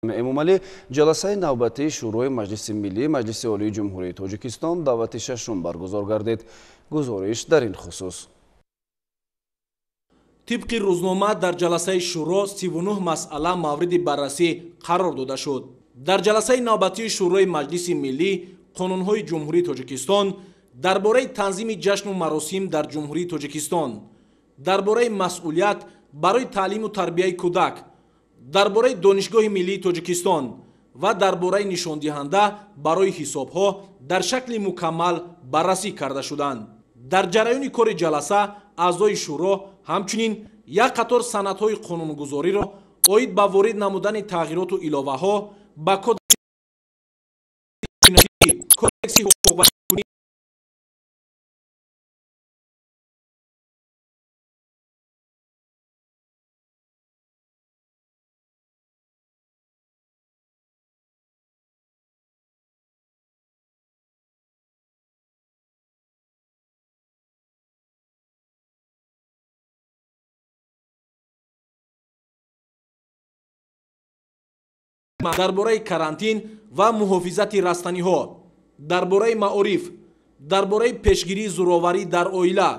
эмомалӣ ҷаласаи навбатии шӯрои маҷлиси миллӣ маҷлиси олии ҷумҳурии тоҷикистон давати шашум баргузор гардид. гузориш дар ин хусус. тибқи рӯзнома дар ҷаласаи шӯро 39 масъала мавриди баррасӣ қарор дода шуд. дар ҷаласаи навбатии шӯрои маҷлиси миллӣ қонунҳои ҷумҳурии тоҷикистон дар бораи танзими ҷашну маросим дар ҷумҳурии тоҷикистон, дар бораи масъулият барои таълиму тарбияи кӯдак, дар бораи донишгоҳи миллии тоҷикистон ва дар бораи нишондиҳанда барои ҳисобҳо дар шакли мукаммал баррасӣ карда шуданд. дар ҷараёни кори ҷаласа аъзои шӯро ҳамчунин як қатор санадҳои қонунгузориро оид ба ворид намудани тағйироту иловаҳо ба кодекси ҳуқуқбашкунӣ дар бораи карантин ва муҳофизати растаниҳо, дар бораи маориф, дар бораи пешгирии зӯроварӣ дар оила,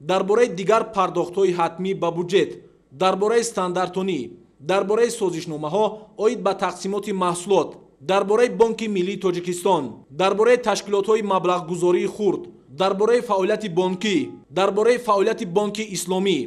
дар бораи дигар пардохтҳои ҳатмӣ ба буҷет, дар бораи стандартонӣ, дар бораи созишномаҳо оид ба тақсимоти маҳсулот, дар бораи Бонки Миллии Тоҷикистон, дар бораи ташкилотҳои маблағгузории хурд, дар бораи фаъолияти бонкӣ, дар бораи фаъолияти Бонки Исломӣ,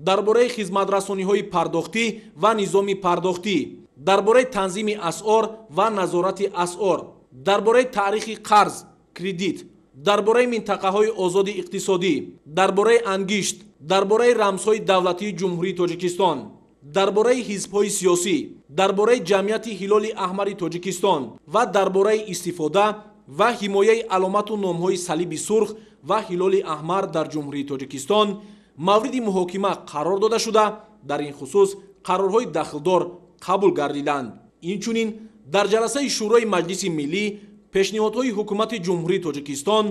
дар бораи хизматрасониҳои пардохтӣ ва низоми пардохтӣ, дар бораи танзими асъор ва назорати асъор, дар бораи таърихи қарз, кредит, дар бораи минтақаҳои озоди иқтисодӣ, дар бораи ангишт, дар бораи рамзҳои давлатии ҷумҳурии Тоҷикистон, дар бораи ҳизбҳои сиёсӣ, дар бораи ҷамъияти ҳилоли аҳмари Тоҷикистон ва дар бораи истифода ва ҳимояи аломату номҳои салиби сурх ва ҳилоли аҳмар дар ҷумҳурии Тоҷикистон мавриди муҳокима қарор дода шуда, дар ин хусус қарорҳои дахлдор қабул гардиданд. Инчунин дар ҷаласаи шӯрои маҷлиси миллӣ пешниҳодҳои ҳукумати ҷумҳурии Тоҷикистон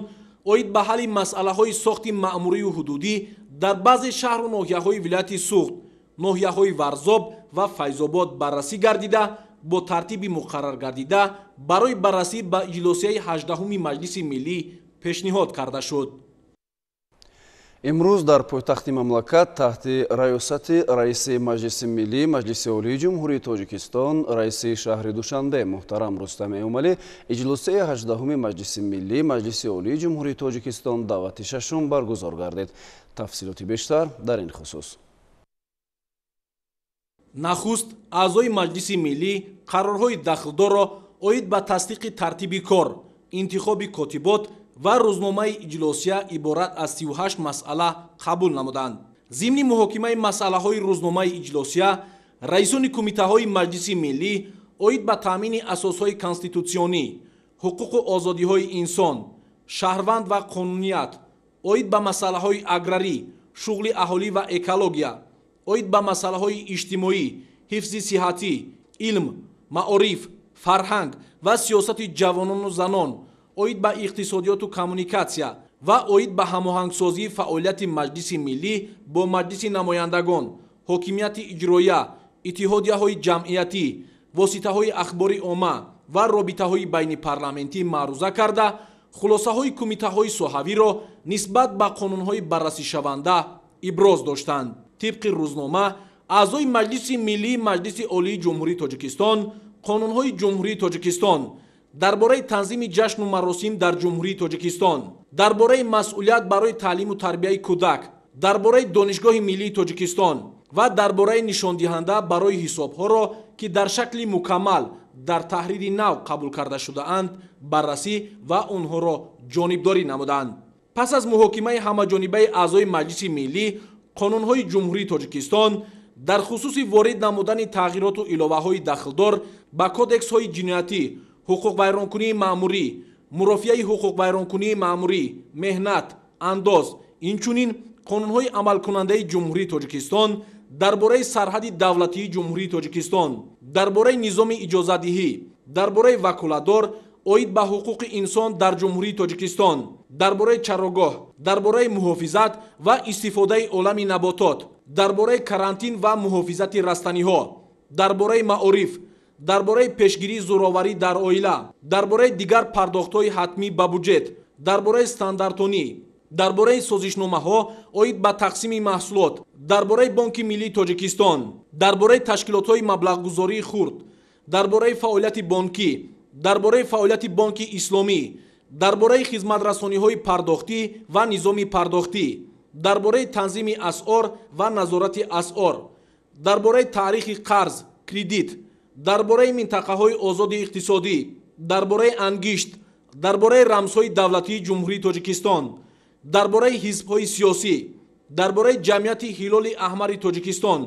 оид ба ҳалли масъалаҳои сохти маъмурию ҳудудӣ дар баъзе шаҳру ноҳияҳои вилояти Суғд, ноҳияҳои Варзоб ва Файзобод баррасӣ гардида, бо тартиби муқаррар гардида барои баррасӣ ба иҷлосияи 18-уми маҷлиси миллӣ пешниҳод карда шуд. имрӯз дар пойтахти мамлакат таҳти раёсати раиси маҷлиси миллӣ маҷлиси олии ҷумҳурии тоҷикистон раиси шаҳри Душанбе муҳтарам Рустам Эмомалӣ иҷлосияи 18-уми маҷлиси миллӣ маҷлиси олии ҷумҳурии тоҷикистон давати шашум баргузор гардид. тафсилоти бештар дар ин хусус. нахуст аъзои маҷлиси миллӣ қарорҳои дахлдорро оид ба тасдиқи тартиби кор, интихоби котибот ва рӯзномаи иҷлосия иборат аз 38 масъала қабул намуданд. зимни муҳокимаи масъалаҳои рӯзномаи иҷлосия раисони кумитаҳои маҷлиси миллӣ оид ба таъмини асосҳои конститутсионӣ, ҳуқуқу озодиҳои инсон, шаҳрванд ва қонуният, оид ба масъалаҳои аграрӣ, шуғли аҳолӣ ва экология, оид ба масъалаҳои иҷтимоӣ, ҳифзи сиҳатӣ, илм, маориф, фарҳанг ва сиёсати ҷавонону занон, оид ба иқтисодиёту коммуникатсия ва оид ба ҳамоҳангсозии фаъолияти маҷлиси миллӣ бо маҷлиси намояндагон, ҳокимияти иҷроия, иттиҳодияҳои ҷамъиятӣ, воситаҳои ахбори омма ва робитаҳои байнипарламентӣ маъруза карда, хулосаҳои кумитаҳои соҳавиро нисбат ба қонунҳои баррасишаванда иброз доштанд. тибқи рӯзнома аъзои маҷлиси миллӣ маҷлиси олии ҷумҳурии тоҷикистон қонунҳои ҷумҳурии тоҷикистон дар бораи танзими ҷашну маросим дар ҷумҳурии тоҷикистон, дар бораи масъулият барои таълиму тарбияи кӯдак, дар бораи донишгоҳи миллии тоҷикистон ва дар бораи нишондиҳанда барои ҳисобҳоро ки дар шакли мукаммал дар таҳрири нав қабул карда шудаанд баррасӣ ва онҳоро ҷонибдорӣ намуданд. пас аз муҳокимаи ҳамаҷонибаи аъзои маҷлиси миллӣ қонунҳои ҷумҳурии тоҷикистон дар хусуси ворид намудани тағйироту иловаҳои дахлдор ба кодексҳои ҷиноятӣ, ҳуқуқвайронкунии маъмурӣ, мурофиаи ҳуқуқвайронкунии маъмурӣ, меҳнат, андоз, инчунин қонунҳои амалкунандаи ҷумҳурии тоҷикистон дар бораи сарҳади давлатии ҷумҳурии тоҷикистон, дар бораи низоми иҷозатдиҳӣ, дар бораи ваколатдор оид ба ҳуқуқи инсон дар ҷумҳурии тоҷикистон, дар бораи чарогоҳ, дар бораи муҳофизат ва истифодаи олами наботот, дар бораи карантин ва муҳофизати растаниҳо, дар бораи маориф, дарбораи пешгирии зӯроварӣ дар оила, дарбораи дигар пардохтҳои ҳатмӣ ба буҷет, дарбораи стандартонӣ, дарбораи созишномаҳо оид ба тақсими маҳсулот, дарбораи Бонки Миллии Тоҷикистон, дарбораи ташкилотҳои маблағгузории хурд, дарбораи фаъолияти бонкӣ, дарбораи фаъолияти Бонки Исломӣ, дарбораи хизматрасониҳои пардохтӣ ва низоми пардохтӣ, дарбораи танзими асъор ва назорати асъор, дарбораи таърихи қарз, кредит, дарбораи минтақаҳои озоди иқтисодӣ, дарбораи ангишт, дарбораи рамзҳои давлатии Ҷумҳурии Тоҷикистон, дарбораи ҳизбҳои сиёсӣ, дарбораи ҷамъияти ҳилоли аҳмари Тоҷикистон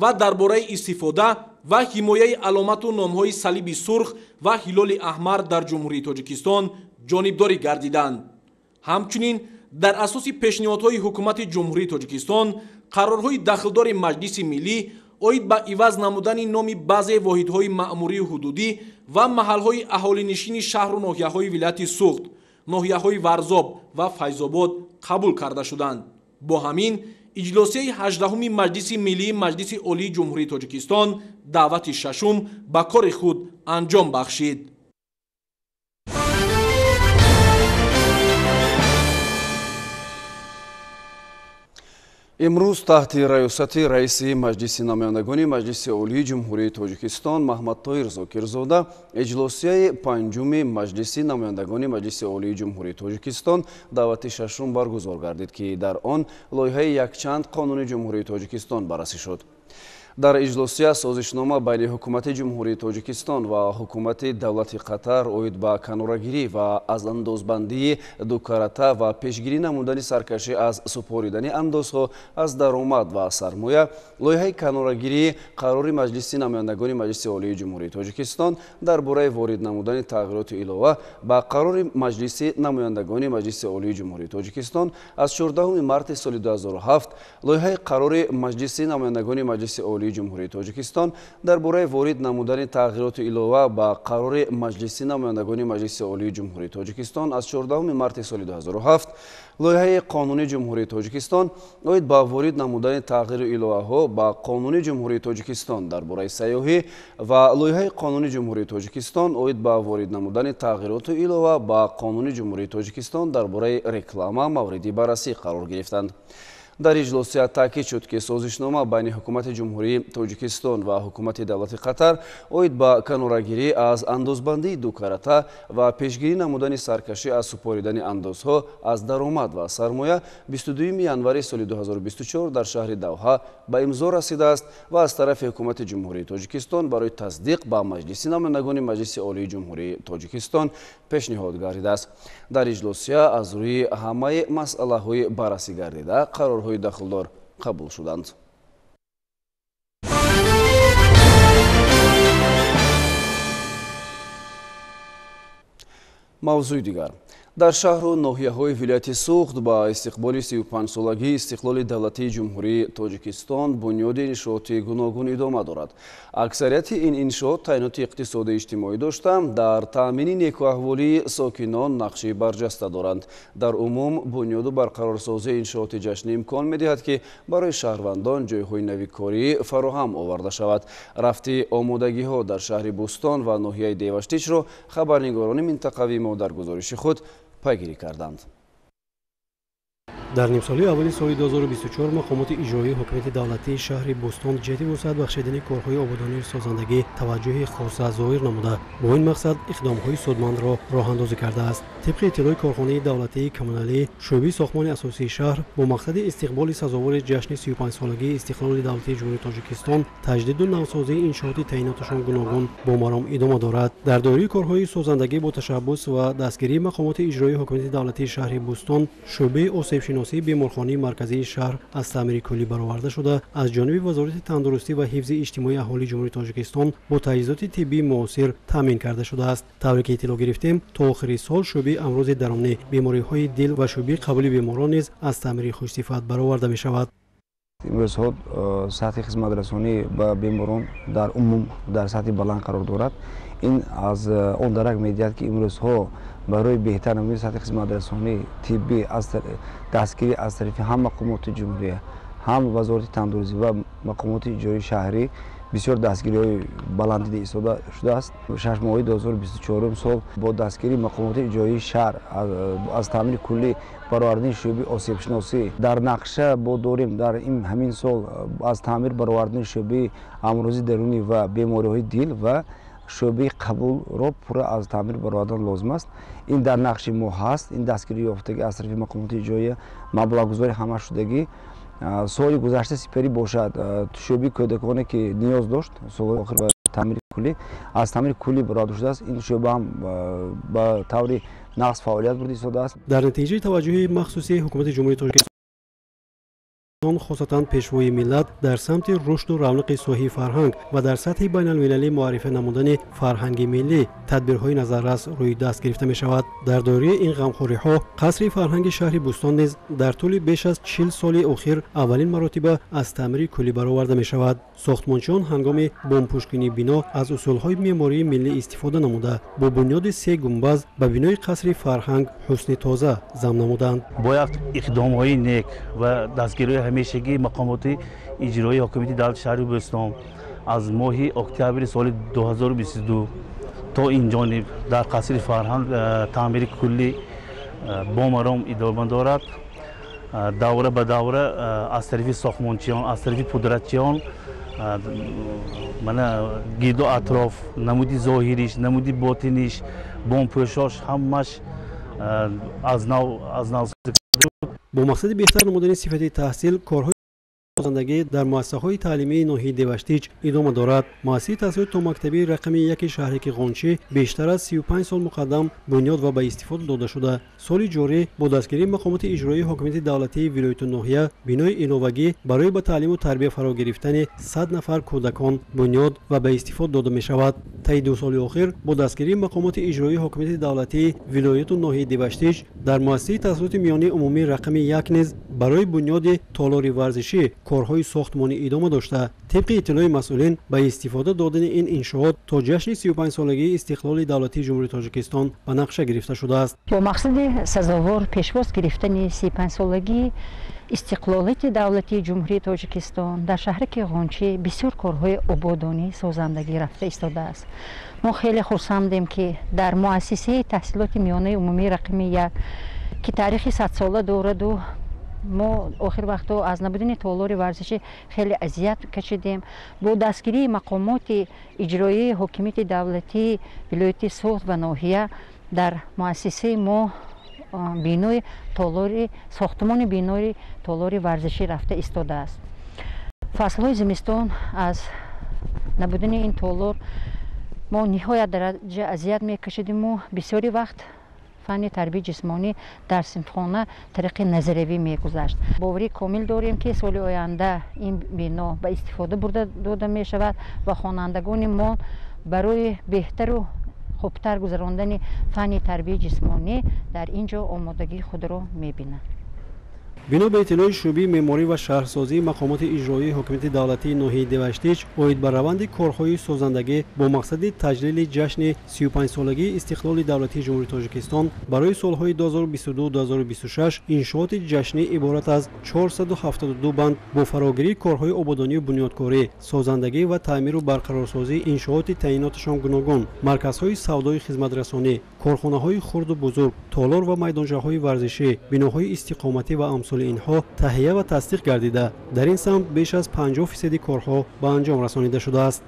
ва дарбораи истифода ва ҳимояи аломату номҳои салиби сурх ва ҳилоли аҳмар дар Ҷумҳурии Тоҷикистон ҷонибдорӣ гардиданд. ҳамчунин дар асоси пешниҳодҳои ҳукумати Ҷумҳурии Тоҷикистон қарорҳои дахлдори Маҷлиси Миллӣ оид ба иваз намудани номи баъзе воҳидҳои маъмурию ҳудудӣ ва маҳалҳои аҳолинишини шаҳру ноҳияҳои вилояти Суғд, ноҳияҳои Варзоб ва Файзобод қабул карда шуданд. бо ҳамин иҷлосияи 18-уми Маҷлиси Миллии Маҷлиси Олии Ҷумҳурии Тоҷикистон даъвати шашум ба кори худ анҷом бахшид. имрӯз таҳти раёсати раиси маҷлиси намояндагони Маҷлиси Олии Ҷумҳурии Тоҷикистон Маҳмадтоҳир Зокирзода иҷлосияи панҷуми Маҷлиси намояндагони Маҷлиси Олии Ҷумҳурии Тоҷикистон даъвати шашум баргузор гардид, ки дар он лоиҳаи якчанд Қонуни Ҷумҳурии Тоҷикистон баррасӣ шуд. дар иҷлосия созишнома байни ҳукумати Ҷумҳурии Тоҷикистон ва ҳукумати давлати Қатар оид ба канорагирӣ ва азандозбандии дукарата ва пешгирӣ намудани саркашӣ аз супоридани андозҳо аз даромад ва сармоя, лоиҳаи канорагирии қарори Маҷлиси намояндагони Маҷлиси Олии Ҷумҳурии Тоҷикистон дар бораи ворид намудани тағйироти илова ба қарори Маҷлиси намояндагони Маҷлиси Олии Ҷумҳурии Тоҷикистон аз 14 марти соли 2007, лоиҳаи қарори Маҷлиси намояндагони Маҷлиси Олии Ҷумҳурии Тоҷикистон дар бораи ворид намудани тағйироти илова ба қарори Маҷлиси намояндагони Маҷлиси Олии Ҷумҳурии Тоҷикистон аз 14 марти соли 2007, лоиҳаи Қонуни Ҷумҳурии Тоҷикистон оид ба ворид намудани тағйири иловаҳо ба Қонуни Ҷумҳурии Тоҷикистон дар бораи сайёҳӣ ва лоиҳаи Қонуни Ҷумҳурии Тоҷикистон оид ба ворид намудани тағйироти илова ба Қонуни Ҷумҳурии Тоҷикистон дар бораи реклама мавриди баррасӣ қарор гирифтанд. дар иҷлосия таъкид шуд, ки созишнома байни ҳукумати Ҷумҳурии Тоҷикистон ва ҳукумати давлати Қатар оид ба канорагирӣ аз андозбандии дукарата ва пешгирӣ намудани саркашӣ аз супоридани андозҳо аз даромад ва сармоя 22 январи соли 2024 дар шаҳри Давҳа ба имзо расидааст ва аз тарафи ҳукумати Ҷумҳурии Тоҷикистон барои тасдиқ ба Маҷлиси намояндагони Маҷлиси Олии Ҷумҳурии Тоҷикистон пешниҳод гардидааст. дар иҷлосия аз рӯи ҳамаи масъалаҳои баррасӣ гардида қарорҳои дахлдор қабул шуданд. мавзӯи дигар: дар шаҳру ноҳияҳои вилояти Суғд ба истиқболи 35-солагии истиқлоли давлатии Ҷумҳурии Тоҷикистон бунёди иншооти гуногун идома дорад. аксарияти ин иншоот таъиноти иқтисоди иҷтимоӣ дошта, дар таъмини некуаҳволии сокинон нақши барҷаста доранд. дар умум, бунёду барқарорсозии иншооти ҷашнӣ имкон медиҳад, ки барои шаҳрвандон ҷойҳои навикорӣ фароҳам оварда шавад. рафти омодагиҳо дар шаҳри Бӯстон ва ноҳияи Деваштичро хабарнигорони минтақавӣ мо дар гузориши худ пайгирӣ карданд. дар нимсоли аввали соли 2024 мақомоти иҷроии ҳокимияти давлатии шаҳри Бӯстон ҷиҳати вусъат бахшидани корҳои ободонии созандагӣ таваҷҷӯҳи хоса зоҳир намуда, бо ин мақсад иқдомҳои судмандро роҳандозӣ кардааст. тибқи иттилои корхонаи давлатии коммуналӣ шӯъбаи сохтмони асосии шаҳр бо мақсади истиқболи сазовори ҷашни 35-солагии истиқлоли давлатии ҷумҳурии Тоҷикистон таҷдиду навсозии иншооти таъиноташон гуногун бо маром идома дорад. дар доираи корҳои созандагӣ бо ташаббус ва дастгирии мақомоти иҷроии ҳокимияти давлатии шаҳри Бӯстон, шӯъбаи осебшиносии беморхонаи марказии шаҳр аз таъмири куллӣ бароварда шуда, аз ҷониби Вазорати тандурустӣ ва ҳифзи иҷтимоии аҳолии Ҷумҳурии Тоҷикистон бо таҷҳизоти тиббии муосир таъмин карда шудааст. тавре ки иттилоъ гирифтем, то охири сол шӯъбаи амрози дарунӣ, бемориҳои дил ва шӯъбаи қабули беморон низ аз таъмири хушсифат бароварда мешавад. имрӯзҳо сатҳи хизматрасонӣ ба беморон дар умум дар сатҳи баланд қарор дорад. ин аз он дарак медиҳад, ки имрӯзҳо барои беҳтар намудани сатҳи хизматрасонӣ тиббӣ дастгирӣ аз тарафи ҳам мақомоти ҷумҳурия, ҳам вазорати тандурустӣ ва мақомоти иҷроии шаҳрӣ بسیار دستگیری بلندی ایستاده شده است. 6 ماه 2024 سال با دستگیری مقامات اجرایی شهر از تامین کلی برآوردن شعبه آسیب شناسی در نقشه با داریم در این همین سال از تعمیر برآوردن شعبه امراض درونی و بیماری‌های دل و شعبه قبول را پورا از تعمیر برآوردن لازم است. این در نقشه ما هست. این دستگیری یافتگی از طرف مقامات اجرایی مبلغ‌گذاری همه شدگی سال گذشته سپری باشد. شعبه کودکانه که نیاز داشت سال آخر به تعمیر کلی از تعمیر کلی برآورده شده است. این شعبه هم با طور نقص فعالیت برده ایستاده است. در نتیجه توجه مخصوصی حکومت جمهوری تاجیکستان خاصتا پیشروی ملت در سمت رشد و رونق صحی فرهنگ و در سطح بین المللی معرفی نمودن فرهنگ ملی تدبیرهای نظررس روی دست گرفته می شود. در دوره این غمخوری ها قصر فرهنگ شهر بوستان نیز در طول بیش از 40 سال اخیر اولین مراتب از تعمیر کلی برآورده می شود. ساختمانچیان هنگام بمب‌پوشکنی بنا از اصولهای معماری ملی استفاده نموده با بنیاد 3 گنبد به بنای قصر فرهنگ حسن تازه ضم نمودند. باید اقدام‌های نیک و دستگیری همیشگی مقامات اجرایی حکومت دولت شهر بوستان از ماه اکتبر سال 2022 تا این جانب در قصر فرهنگ تعمیر کلی با مرام ادامه دارد. دوره به دوره از طرف ساختمانچیان، از طرف پودرتچیان گید و اطراف، نمودی ظاهریش، نمودی باطنیش، بمب‌پوشاش همش از نو با مقصد بهتر نمودن صفت تحصیل کارهای سازندگی در مؤسسه‌های تعلیمی ناحیه دیوشتیج ادامه دارد. مؤسسه تحصیل تا مکتبی رقم 1 شهرک قونچی بیشتر از 35 سال مقدم بنیاد و به استفاده داده شده. سال جاری با دستگیری مقامات اجرایی حکومت دولتی ولایت ناحیه بنای الوگی برای به تعلیم و تربیت فرا گرفتن 100 نفر کودکان بنیاد و به استفاده داده می شود. طی 2 سال اخیر با دستگیری مقامات اجرایی حکومت دولتی ولایت ناحیه دیوشتیج در مؤسسه تحصیلات میانی عمومی رقم 1 نیز برای بنیاد تالار ورزشی کارهای ساختمانی ادامه داشته. طبق اطلاع مسئولین به استفاده دادن این انشاءات تا جشن 35 سالگی استقلال دولتی جمهوری تاجیکستان به نقشه گرفته شده است. با مقصد سزاوار پیشواز گرفتن 35 سالگی استقلالیت دولتی جمهوری تاجیکستان در شهرک قونچی بسیار کارهای آبادانی سازندگی رفته ایستاده است. ما خیلی خرسندیم که در مؤسسه تحصیلات میانه عمومی رقم 1 که تاریخ 100 ساله دارد و ما آخر وقتا از نبودن تالار ورزشی خیلی اذیت کشیدیم. با دستگیری مقامات اجرایی حکومت دولتی ولایت سوخت و ناحیه در مؤسسه ما بینای تالار ساختمان بینای تالار ورزشی رفته ایستاده است. فصل‌های زمستان از نبودن این تالار ما نهایت درجه اذیت میکشیدیم و بسیاری وقت فن تربیت جسمانی در صنفخانه طریق نظریوی میگذشت. باوری کامل داریم که سال آینده این بنا به استفاده برده داده می شود و خوانندگان ما برای بهتر و خوبتر گذراندن فن تربیت جسمانی در اینجا آمادگی خود را میبینند. بنا به اطلاع شعبه معماری و شهرسازی مقامات اجرایی حکومت دولتی ناحیه دیوشتیج اوید بر روند کارهای سازندگی با مقصد تجلیل جشن 35 سالگی استقلال دولتی جمهوری تاجیکستان برای سالهای 2022-2026 انشاءات جشنی عبارت از 472 بند با فراگیری کارهای آبادانی و بنیادکاری، سازندگی و تعمیر و برقرارسازی انشاءات تعییناتشان گوناگون، مرکزهای سودای خدمترسانی، کارخانه‌های خرد و بزرگ، تالار و میدانچه‌های ورزشی، بناهای استقامتی و امثال اینها تهیه و تصدیق گردیده در این سمت بیش از 50% کارها به انجام رسانیده شده است.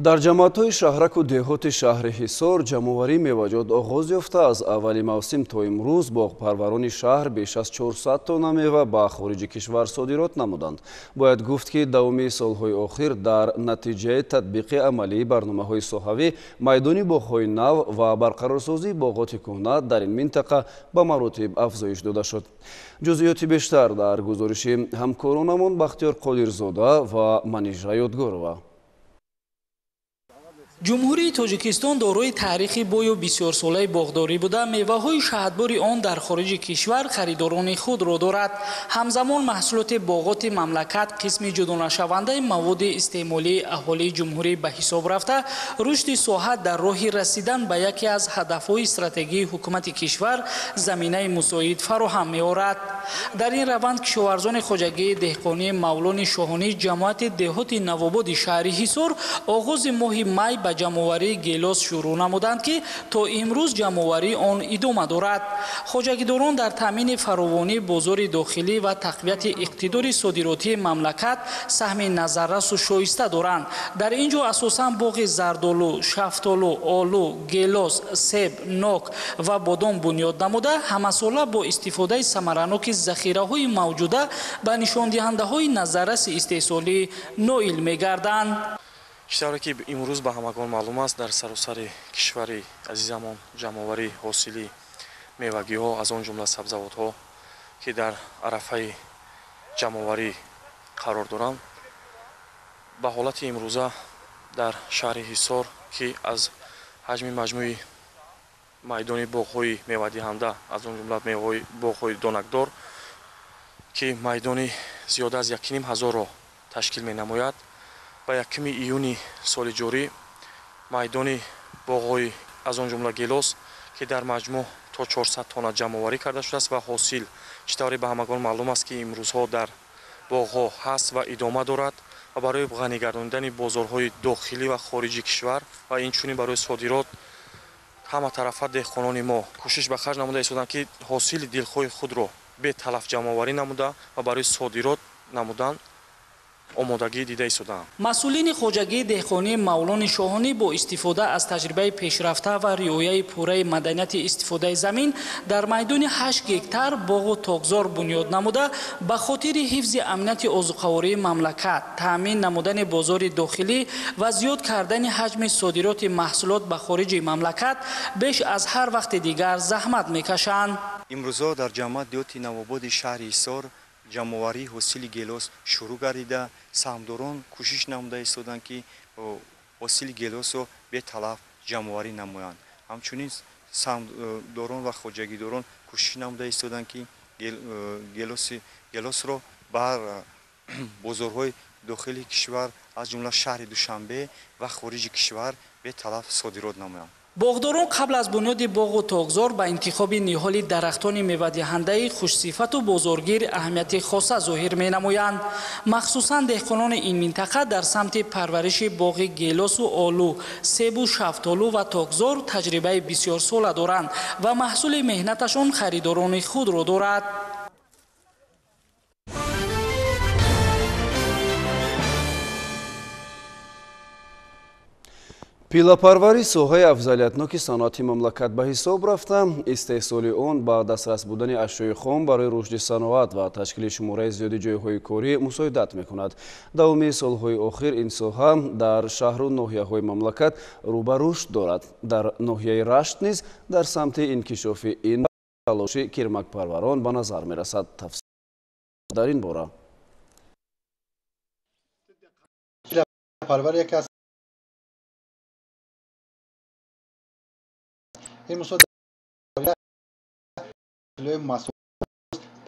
در جамоатҳои шаҳраку деҳоти шаҳри ҳисор ҷамъоварӣ меваҷот оғоз ёфта аз аввали мавсим то имрӯз боғпарварони шаҳр беш аз 400 тонна мева ба хориҷи кишвар содирот намуданд. бояд гуфт ки давоми солҳои охир дар натиҷаи татбиқи амалии барномаҳои соҳавӣ майдони боғҳои нав ва барқарорсозии боғоти кӯҳна дар ин минтақа ба маротиб афзоиш дода шуд. ҷузъиёти бештар дар гузориши ҳамкоронамон Бахтиёр Қодирзода ва Манижа Ёдгорова. ҷумҳурии тоҷикистон дорои таърихи бою бисёрсолаи боғдорӣ буда, меваҳои шаҳдбори он дар хориҷи кишвар харидорони худро дорад. ҳамзамон маҳсулоти боғоти мамлакат қисми ҷудонашавандаи маводи истеъмолии аҳолии ҷумҳурӣ ба ҳисоб рафта, рушди соҳа дар роҳи расидан ба яке аз ҳадафҳои стратегии ҳукумати кишвар заминаи мусоид фароҳам меорад. дар ин раванд кишоварзони хоҷагии деҳқонии Мавлони Шоҳонӣ ҷамоати деҳоти Навободи шаҳри Ҳисор оғози моҳи май ба ҷамъоварии гелос шурӯъ намуданд ки то имрӯз ҷамъоварии он идома дорад. хоҷагидорон дар таъмини фаровонии бозори дохилӣ ва тақвияти иқтидори содиротии мамлакат саҳми назаррасу шоиста доранд. дар ин ҷо асосан боғи зардолу, шафтолу, олу, гелос, себ, нок ва бодом бунёд намуда, ҳамасола бо истифодаи самараноки захираҳои мавҷуда ба нишондиҳандаҳои назарраси истеҳсолӣ ноил мегарданд. чизе ки имрӯз ба ҳамагон маълум аст, дар саросари кишвари азизамон ҷамъоварии ҳосили мевагиҳо аз он ҷумла сабзавотҳо ки дар арафаи ҷамъоварӣ қарор доранд, ба ҳолати имрӯза дар шаҳри Ҳисор ки аз ҳаҷми маҷмӯи майдони боғҳои мевадиҳанда, аз он ҷумла боғҳои донакдор ки майдони зиёда аз 1500-ро ташкил менамояд, ба 1 июни соли ҷорӣ майдони боғҳои аз он ҷумла гелос ки дар маҷмӯъ то 400 тонна ҷамъоварӣ карда шудааст ва ҳосил чӣ тавре ба ҳамагон маълум аст ки имрӯзҳо дар боғҳо ҳаст ва идома дорад ва барои ғанӣ гардонидани бозорҳои дохилӣ ва хориҷи кишвар ва инчунин барои содирот ҳаматарафа деҳқонони мо кӯшиш ба харҷ намуда истоданд ки ҳосили дилхоҳи худро беталаф ҷамъоварӣ намуда ва барои содирот намудан омодагӣ дида истоданд. масъулини хоҷагии деҳқонии Мавлони Шоҳонӣ бо истифода аз таҷрибаи пешрафта ва риояи пурраи маданияти истифодаи замин дар майдони 8 гектар боғу тогзор бунёд намуда, ба хотири ҳифзи амнияти озуқавории мамлакат, таъмин намудани бозори дохилӣ ва зиёд кардани ҳаҷми содироти маҳсулот ба хориҷи мамлакат беш аз ҳар вақти дигар заҳмат мекашанд. имрӯзҳо дар ҷамъияти деҳоти Навободи шаҳри Ҳисор ҷамъоварии ҳосили гелос шурӯъ гардида, саҳмдорон кӯшиш намуда истоданд ки ҳосили гелосро беталаф ҷамъоварӣ намоянд. ҳамчунин саҳмдорон ва хоҷагидорон кӯшиш намуда истоданд ки гелосро бар бозорҳои дохили кишвар аз ҷумла шаҳри Душанбе ва хориҷи кишвар беталаф содирот намоянд. боғдорон қабл аз бунёди боғу тогзор ба интихоби ниҳоли дарахтони мевадиҳандаи хушсифату бозоргир аҳамияти хоса зоҳир менамоянд. махсусан деҳқонони ин минтақа дар самти парвариши боғи гелосу олу, себу шафтолу ва тогзор таҷрибаи бисёрсола доранд ва маҳсули меҳнаташон харидорони худро дорад. пилапарвари соҳаи афзалиятноки саноати мамлакат ба ҳисоб рафта, истеҳсоли он ба дастрас будани ашёи хом барои рушди саноат ва ташкили шумораи зиёди ҷойҳои корӣ мусоидат мекунад. давоми солҳои охир ин соҳа дар шаҳру ноҳияҳои мамлакат рӯ ба рушд дорад. дар ноҳияи Рашт низ дар самти инкишофи ин талоши кирмакпарварон ба назар мерасад. тафсил дар ин бора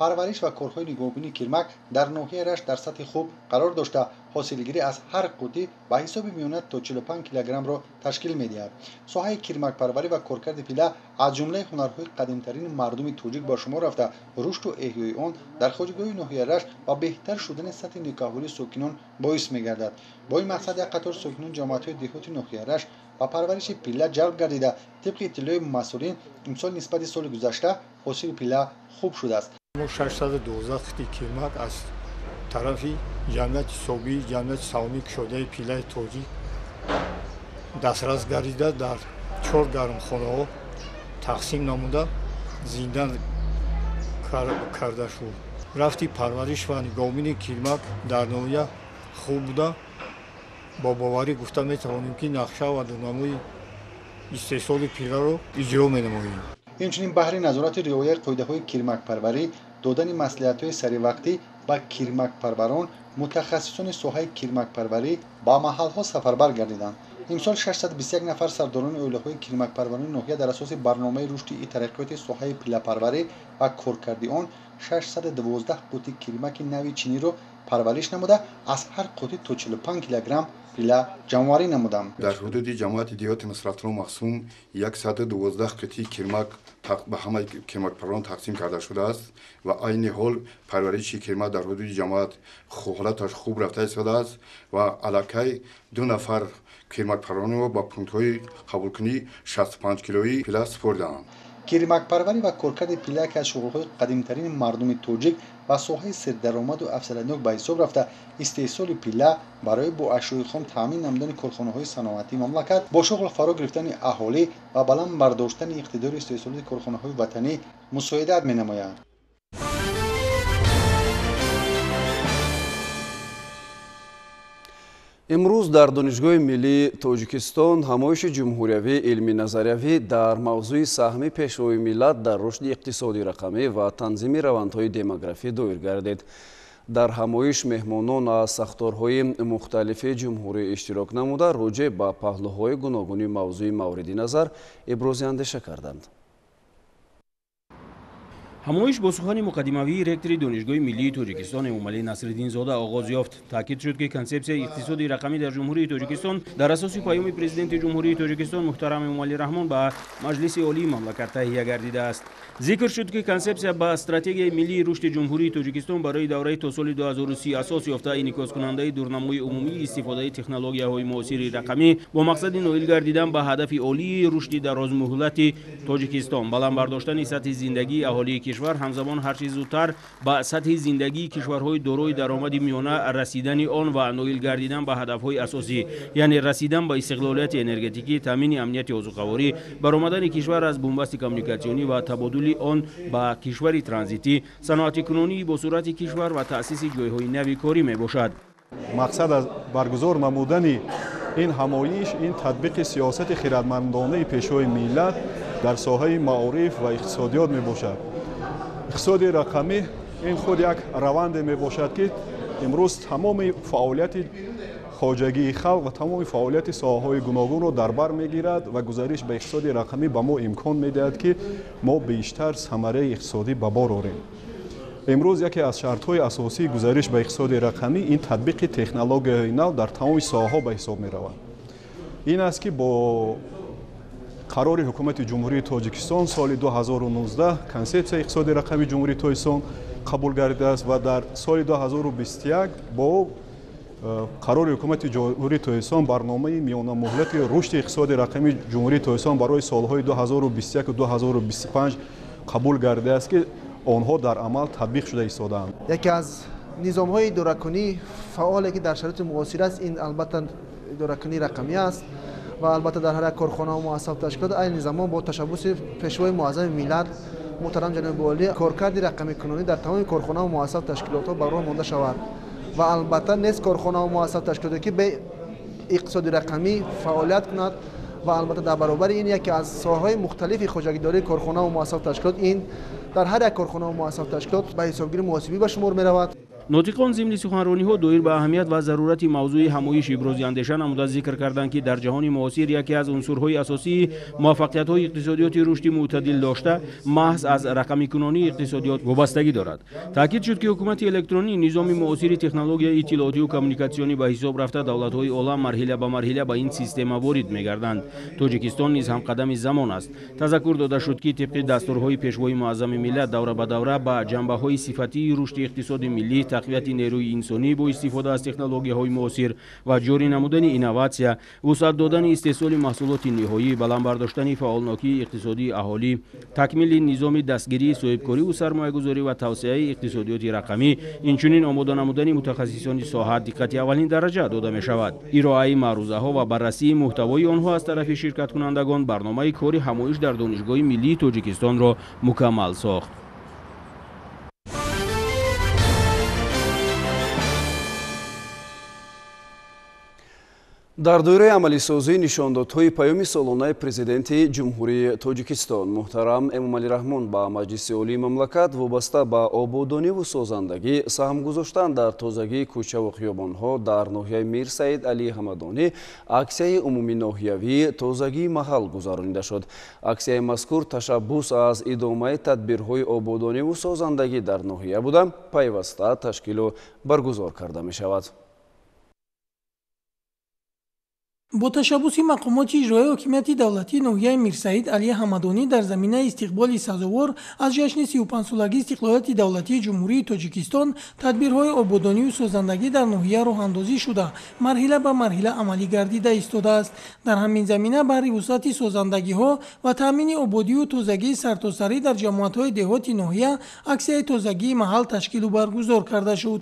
парвариш ва корҳои нигоҳубинии кирмак дар ноҳияи Рашт дар сатҳи хуб қарор дошта, ҳосилгирӣ аз ҳар қуттӣ ба ҳисоби миёнат то 45 килограммро ташкил медиҳад. соҳаи кирмакпарварӣ ва коркарди пила аз ҷумлаи ҳунарҳои қадимтарини мардуми тоҷик ба шумор рафта, рушду эҳёи он дар хоҷагоҳи ноҳияи Рашт ва беҳтар шудани сатҳи никоҳҳолии сокинон боис мегардад. бо ин мақсад як қатор сокинон ҷамоатҳои деҳоти ноҳияи Рашт ба парвариши пилла ҷалб гардида, тибқи иттилои масъулин имсол нисбати соли гузашта ҳосили пилла хуб шудааст. 612 қити кирмак аз тарафи ҷамъияти собии ҷамъияти савуми кушодаи пиллаи тоҷик дастрас гардида дар 4 гармхонаҳо тақсим намуда зиндан карда шуд. рафти парвариш ва нигоҳубини кирмак дар ноҳия хуб буда, бо боварӣ гуфта метавонем ки нақша ва дурнамои истеҳсоли пилларо иҷро менамоем. инчунин баҳри назорати риояи қоидаҳои кирмакпарварӣ, додани маслиҳатҳои саривақтӣ ба кирмакпарварон, мутахассисони соҳаи кирмакпарварӣ ба маҳалҳо сафарбар гардиданд. امسال 621 نفر سرداران اویله‌های کیرمک پروری ناحیه در اساس برنامه رشد ترقیات ساحه پیله پروری و کارکردی آن 612 قوطی کیرمک نوی چینی را پرورش نموده از هر قوطی تا 45 کیلوگرم پیله جمع‌آوری نمودند. در حدود جماعت دیهات نصرت الله مقسوم 112 قطعه کیرمک به همه کیرمک پروران تقسیم کرده شده است و عین حال پرورش کیرمک در حدود جماعت حالتش خوب رفته ایستاده است و علاقه 2 نفر کیرمک پروران را با پونت‌های قبول کنی 65 کیلویی پیله سپردند. کیرمک پروری و کارکرد پیله که از شغل‌های قدیمی‌ترین مردم تاجیک و ساحه سردرآمد و افزایش‌یافته به حساب رفته، استحصال پیله برای با اشیاء خام تامین نمودن کارخانه‌های صنعتی مملکت با شغل فرا گرفتن اهالی و بلند برداشتن اقتدار استحصالی کارخانه‌های وطنی مساعدت می‌نماید. امروز در دانشگاه ملی تاجیکستان همایش جمهوریوی علمی نظریوی در موضوع سهم پیشروی ملت در رشد اقتصادی رقمی و تنظیم روندهای دموگرافی دایر گردید. در همایش مهمانان از ساختارهای مختلف جمهوری اشتراک نموده راجع به پهلوهای گوناگون موضوع مورد نظر ابراز اندیشه کردند. همایش با سخن مقدموی رکتور دانشگاه ملی تاجیکستان امومعلی نصرالدین زاده آغاز یافت. تاکید شد که کنسپسیون اقتصادی رقمی در جمهوری تاجیکستان در اساس پیام پرزیدنت جمهوری تاجیکستان محترم امومعلی رحمان به مجلس عالی مملکت تهیه گردیده است. ذکر شد که کنسپسیون با استراتژی ملی رشد جمهوری تاجیکستان برای دوره تا سال 2030 اساس یافته انعکاس کننده دورنمای عمومی استفاده تکنولوژی‌های معاصر رقمی با مقصد نائل گردیدن به هدف عالی رشد درازمهلت تاجیکستان، بلند برداشتن سطح زندگی اهالی کشور، همزمان هر چیز زودتر به سطح زندگی کشورهای دارای درآمد میانه رسیدن آن و نائل گردیدن به هدفهای اساسی، یعنی رسیدن به استقلالیت انرژتیکی، تامین امنیت آذوقه‌واری، برآمدن کشور از بنبست کمیونیکاسیونی و تبادل آن با کشور ترانزیتی، صنعت کنونی با صورت کشور و تأسیس جایهای نوی کاری می باشد. مقصد از برگزار نمودن این همایش این تطبیق سیاست خردمندانه پیشروی ملت در ساحه معارف و اقتصادیات می باشد. اقتصاد رقمی این خود یک روند می باشد که امروز تمام فعالیت خواجگی خلق و تمام فعالیت ساحه‌های گوناگون را در بر میگیرد و گزارش به اقتصاد رقمی به ما امکان میدهد که ما بیشتر ثمره اقتصادی به بار آوریم. امروز یکی از شرط‌های اساسی گزارش به اقتصاد رقمی این تطبیق تکنولوژی‌های نو در تمام ساحه‌ها به حساب می‌رود. این است که با قرار حکومت جمهوری تاجیکستان سال 2019 کنسپسیون اقتصاد رقمی جمهوری تاجیکستان قبول گردیده است و در سال 2021 با قرار حکومت جمهوری تاجیکستان برنامه میانه مهلت رشد اقتصاد رقمی جمهوری تاجیکستان برای سالهای 2021 و 2025 قبول گردیده است که آنها در عمل تطبیق شده ایستادند. یکی از نظام‌های اداره‌کنی فعالی که در شرایط معاصر است این البته اداره‌کنی رقمی است و البته در هر کارخانه و مؤسسه تشکیلات این نظام با تشبث پیشوای معظم ملت محترم جناب والی کارکرد رقمی کنونی در تمام کارخانه و مؤسسه تشکیلات ها برقرار مانده شود و البته نیست کارخانه و مؤسسه تشکیلاتی که به اقتصاد رقمی فعالیت کند و البته در برابر این یکی از ساحه‌های مختلف خواجگیداری کارخانه و مؤسسه تشکیلات این در هر یک کارخانه و مؤسسه تشکیلات به حسابگیری محاسبی به شمار می‌رود. ناطقان ضمن سخنرانی‌ها دایر به اهمیت و ضرورت موضوع همایش ابراز اندیشه نموده ذکر کردند که در جهان معاصر یکی از عنصرهای اساسی موفقیت‌های اقتصادیات رشد معتدل داشته محض از رقمی کنونی اقتصادیات وابستگی دارد. تاکید شد که حکومت الکترونی نظام معاصر تکنولوژی اطلاعاتی و کمیونیکاسیونی به حساب رفته دولت‌های عالم مرحله به مرحله به این سیستم وارد می‌گردند. تاجیکستان نیز هم قدم زمان است. تذکر داده شد که طبق دستورهای پیشوای معظم ملت دوره به دوره با جنبه‌های صفتی رشد اقتصاد ملی تقویت نیروی انسانی با استفاده از تکنولوژی‌های معاصر و جاری نمودن اینوواسیا، وسعت دادن استحصال محصولات نهایی، بلند برداشتن فعالناکی اقتصادی اهالی، تکمیل نظام دستگیری صاحبکاری و سرمایه‌گذاری و توسعه اقتصادیات رقمی، اینچنین آماده نمودن متخصصان ساحه دقت اولین درجه داده می‌شود. ارائه معروضه‌ها و بررسی محتوای آنها از طرف شرکت کنندگان برنامه کاری همایش در دانشگاه ملی تاجیکستان را مکمل ساخت. дар доираи амалисозии нишондодҳои паёми солонаи президенти ҷумҳурии Тоҷикистон муҳтарам Эмомалӣ Раҳмон ба Маҷлиси олии мамлакат вобаста ба ободониву созандагӣ саҳм гузоштан дар тозагии кӯчаву хиёбонҳо дар ноҳияи Мир Саид Алии Ҳамадонӣ аксияи умумӣ ноҳиявии тозагии маҳал гузаронида шуд. Аксияи мазкур ташаббус аз идомаи тадбирҳои ободониву созандагӣ дар ноҳия буда пайваста ташкилу баргузор карда мешавад. бо ташаббуси мақомоти иҷроии ҳокимияти давлатии ноҳияи Мирсаид Алии Ҳамадонӣ дар заминаи истиқболи сазовор аз ҷашни 35-солагии истиқлолияти давлатии ҷумҳурии Тоҷикистон тадбирҳои ободониву созандагӣ дар ноҳия роҳандозӣ шуда марҳила ба марҳила амалӣ гардида истодааст. дар ҳамин замина баҳри вусъати созандагиҳо ва таъмини ободию тозагии сартосарӣ дар ҷамоатҳои деҳоти ноҳия аксияи тозагии маҳал ташкилу баргузор карда шуд.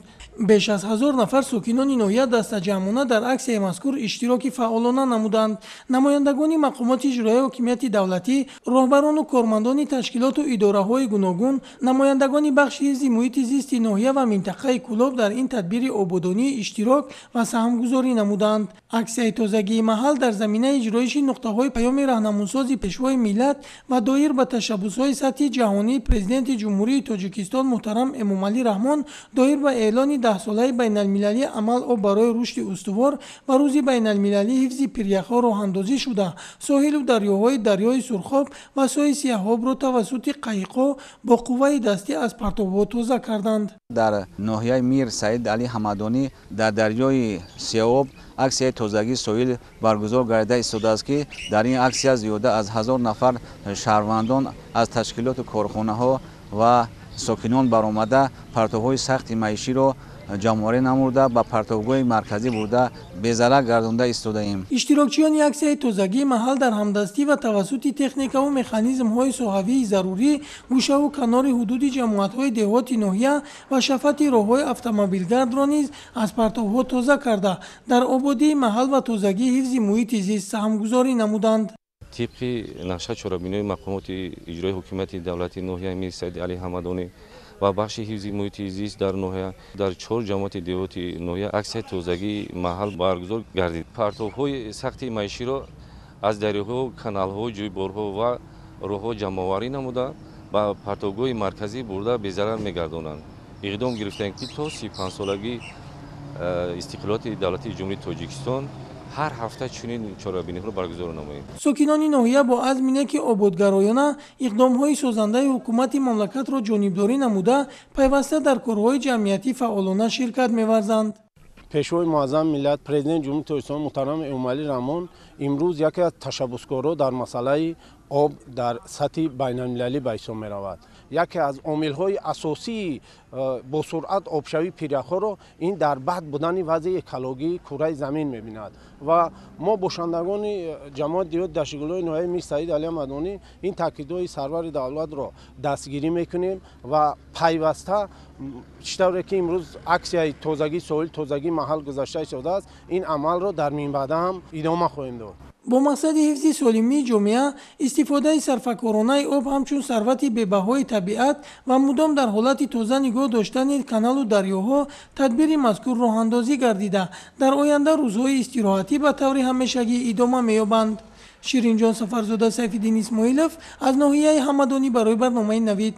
беш аз 1000 нафар сокинони ноҳия дастаҷамъона дар аксияи мазкур иштироки фаъолона намуданд. намояндагони мақомоти иҷроии ҳокимияти давлатӣ, роҳбарону кормандони ташкилоту идораҳои гуногун, намояндагони бахши ҳифзи муҳити зисти ноҳия ва минтақаи Кӯлоб дар ин тадбири ободонии иштирок ва саҳмгузорӣ намуданд. аксияи тозагии маҳал дар заминаи иҷроиши нуқтаҳои паёми раҳнамусози пешвои миллат ва доир ба ташаббусҳои сатҳи ҷаҳонии президенти ҷумҳурии Тоҷикистон муҳтарам Эмомалӣ Раҳмон доир ба эълони 10-солаи байналмилалии амал об барои рушди устувор ва рӯзи байналмилалии ҳифзи пиряхҳо роҳандозӣ шуда соҳилу дарёҳои дарёи Сурхоб ва соҳи Сияҳобро тавассути қайиқҳо бо қувваи дастӣ аз партовҳо тоза карданд. дар ноҳияи Мир Саид Алии Ҳамадонӣ дар дарёи Сияҳоб аксияи тозагии соҳил баргузор гардида истодааст ки дар ин аксия зиёда аз 1000 нафар шаҳрвандон аз ташкилоту корхонаҳо ва сокинон баромада партовҳои сахти маиширо ҷамъоварӣ намуда ба партовгоҳи марказӣ бурда безарар гардонда истодаем. иштирокчиёни аксияи тозагии маҳал дар ҳамдастӣ ва тавассути техникаву механизмҳои соҳавии зарурӣ гӯшаву канори ҳудуди ҷамоатҳои деҳоти ноҳия ва шафати роҳҳои автомобилгардро низ аз партовҳо тоза карда дар ободии маҳал ва тозагии ҳифзи муҳити зист саҳмгузорӣ намуданд. тибқи нақша чорабинои мақомоти иҷроии ҳокимияти давлати ноҳияи Мир Саид Алии Ҳамадонӣ ва бахши ҳифзи муҳити зист дар ноҳия дар 4 ҷамоати деҳоти ноҳия аксияи тозагии маҳал баргузор гардид. партовҳои сахти маиширо аз дарёҳо, каналҳо, ҷӯйборҳо ва роҳҳо ҷамъоварӣ намуда ба партовгоҳи марказӣ бурда безарар мегардонанд. иқдом гирифтаем ки то 35-солагии истиқлолияти давлати ҷумҳурии Тоҷикистон ҳар ҳафта чунин чорабиниҳоро баргузор намоем. сокинони ноҳия бо азмине ки ободгароёна иқдомҳои созандаи ҳукумати мамлакатро ҷонибдорӣ намуда пайваста дар корҳои ҷамъиятӣ фаъолона ширкат меварзанд. пешвои муаззами миллат президенти ҷумҳурии Тоҷикистон муҳтарам Эмомалӣ Раҳмон имрӯз яке аз ташаббускорҳо дар масъалаи об дар сатҳи байналмилалӣ ба ҳисоб меравад. яке аз омилҳои асосии босуръат обшавии пиряхҳоро ин дар бад будани вазъи экологии кураи замин мебинад ва мо бошандагони ҷамоати деҳоти даштгулои ноҳияи Мир Саид Алии Ҳамадонӣ ин таъкидҳои сарвари давлатро дастгирӣ мекунем ва пайваста чӣ тавре ки имрӯз аксияи тозагии соҳил тозагии маҳал гузашта истодааст ин амалро дар минбаъда ҳам идома хоҳем дод. бо мақсади ҳифзи солимии ҷомеа истифодаи сарфакоронаи об ҳамчун сарвати бебаҳои табиат ва мудом дар ҳолати тоза нигоҳ доштани каналу дарёҳо тадбири мазкур роҳандозӣ гардида дар оянда рӯзҳои истироҳатӣ ба таври ҳамешагӣ идома меёбанд. ширинҷон Сафарзода, Сайфиддин Исмоилов аз ноҳияи Ҳамадонӣ барои барномаи Навид.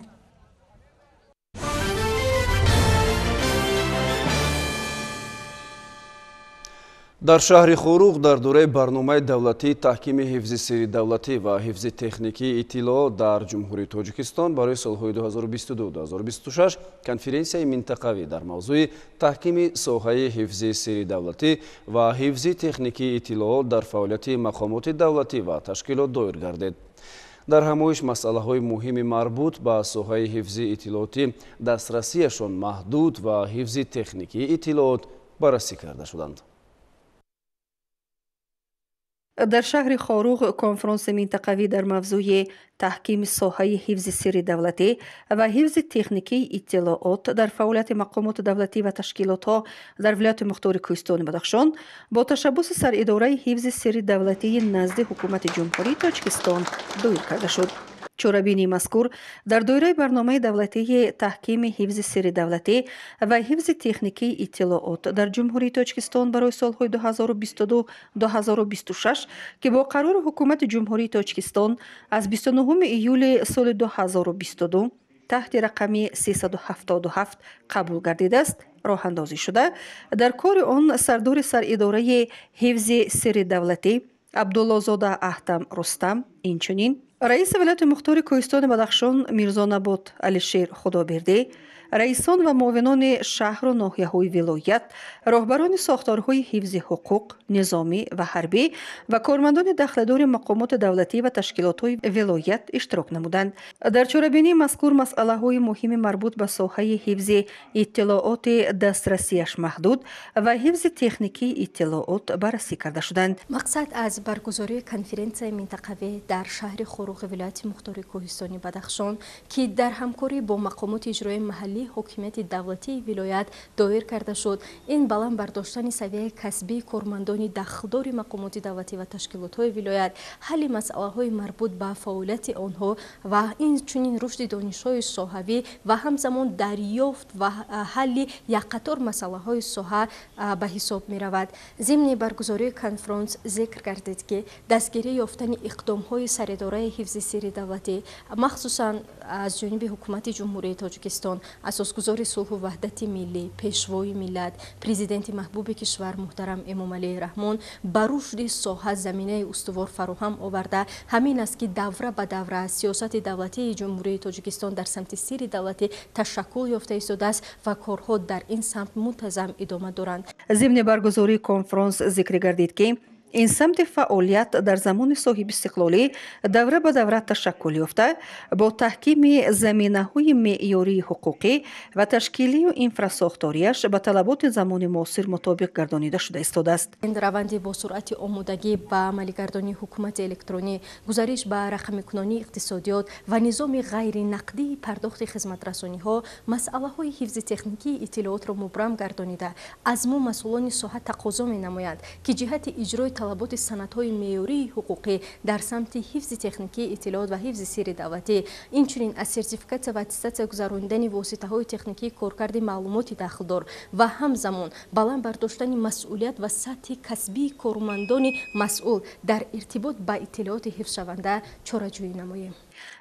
дар шаҳри Хоруғ дар дораи барномаи давлатии таҳкими ҳифзи сирри давлатӣ ва ҳифзи техникии иттилоот дар ҷумҳурии Тоҷикистон барои солҳои 2022-2026 конференсияи минтақавӣ дар мавзӯи таҳкими соҳаи ҳифзи сирри давлатӣ ва ҳифзи техникии иттилоот дар фаъолияти мақомоти давлатӣ ва ташкилот доир гардид. дар ҳамоиш масъалаҳои муҳими марбут ба соҳаи ҳифзи иттилоотӣ дастрасиашон маҳдуд ва ҳифзи техникии иттилоот баррасӣ карда шуданд. дар шаҳри Хоруғ конфронси минтақавӣ дар мавзӯи таҳкими соҳаи ҳифзи сирри давлатӣ ва ҳифзи техникии иттилоот дар фаъолияти мақомоти давлатӣ ва ташкилотҳо дар вилояти мухтори Кӯҳистони Бадахшон бо ташаббуси саридораи ҳифзи сирри давлатии назди ҳукумати ҷумҳурии Тоҷикистон доир карда шуд. чорабинии мазкур дар доираи барномаи давлатии таҳкими ҳифзи сирри давлатӣ ва ҳифзи техникии иттилоот дар ҷумҳурии Тоҷикистон барои солҳои 2022-2026 ки бо қарори ҳукумати ҷумҳурии Тоҷикистон аз 29 июли соли 2022 таҳти рақами 377 қабул гардидааст, роҳандозӣ шуда дар кори он сардори саридораи ҳифзи сирри давлатӣ Абдуллозода Аҳтам Рустам, инчунин раиси вилояти мухтори Кӯҳистони Бадахшон Мирзонабод Алишер Худобердӣ, раисон ва муовинони шаҳру ноҳияҳои вилоят, роҳбарони сохторҳои ҳифзи ҳуқуқ, низомӣ ва ҳарбӣ ва кормандони дахледори мақомоти давлатӣ ва ташкилотҳои вилоят иштирок намуданд. Дар чорабинии мазкур масъалаҳои муҳими марбут ба соҳаи ҳифзи иттилооти дастрасияш маҳдуд ва ҳифзи техникии иттилоот баррасӣ карда шуданд. мақсад аз баргузории конференсияи минтақавӣ дар шаҳри Хоруғи вилояти мухтори Кӯҳистони Бадахшон ки дар ҳамкорӣ бо мақомоти иҷроии маҳаллӣ ҳокимияти давлатии вилоят доир карда шуд. Ин баланд бардоштани савияи касбии кормандони дахлдори мақомоти давлатӣ ва ташкилотҳои вилоят, ҳалли масъалаҳои марбут ба фаъолияти онҳо ва инчунин рушди донишҳои соҳавӣ ва ҳамзамон дарёфт ва ҳалли якқатор масъалаҳои соҳа ба ҳисоб меравад. зимни баргузории конференс зикр гардид ки дастгирӣ ёфтани иқдомҳои саридораи ҳифзи сирри давлатӣ махсусан аз ҷониби ҳукумати ҷумҳурии Тоҷикистон, асосгузори сулҳу ваҳдати миллӣ, пешвои миллат, президенти маҳбуби кишвар муҳтарам Эмомалии Раҳмон ба рушди соҳа заминаи устувор фароҳам оварда, ҳамин аст ки давра ба давра сиёсати давлатии ҷумҳурии Тоҷикистон дар самти сирри давлатӣ ташаккул ёфта истодааст ва корҳо дар ин самт мунтазам идома доранд. зимни баргузории конференс зикр гардид ки ин самти фаъолият дар замони соҳибистиқлолӣ давра ба давра ташаккул ёфта бо таҳкими заминаҳои меъёрии ҳуқуқӣ ва ташкилию инфрасохторияш ба талаботи замони муосир мутобиқ гардонида шуда истодааст. ин раванди бо суръати омодагӣ ба амалигардонии ҳукумати электронӣ, гузариш ба рақамикунонии иқтисодиёт ва низоми ғайринақдии пардохти хизматрасониҳо масъалаҳои ҳифзи техникии иттилоотро мубрам гардонида аз мо масъулони соҳа тақозо менамоянд ки ҷиҳати иҷрои талаботи санадҳои меъёрии ҳуқуқӣ дар самти ҳифзи техникии иттилоот ва ҳифзи сирри давлатӣ, инчунин аз сертификатсия ва аттестатсия гузарондани воситаҳои техникии коркарди маълумоти дахлдор ва ҳамзамон баланд бардоштани масъулият ва сатҳи касбии кормандони масъул дар иртибот ба иттилооти ҳифзшаванда чораҷӯӣ намоем.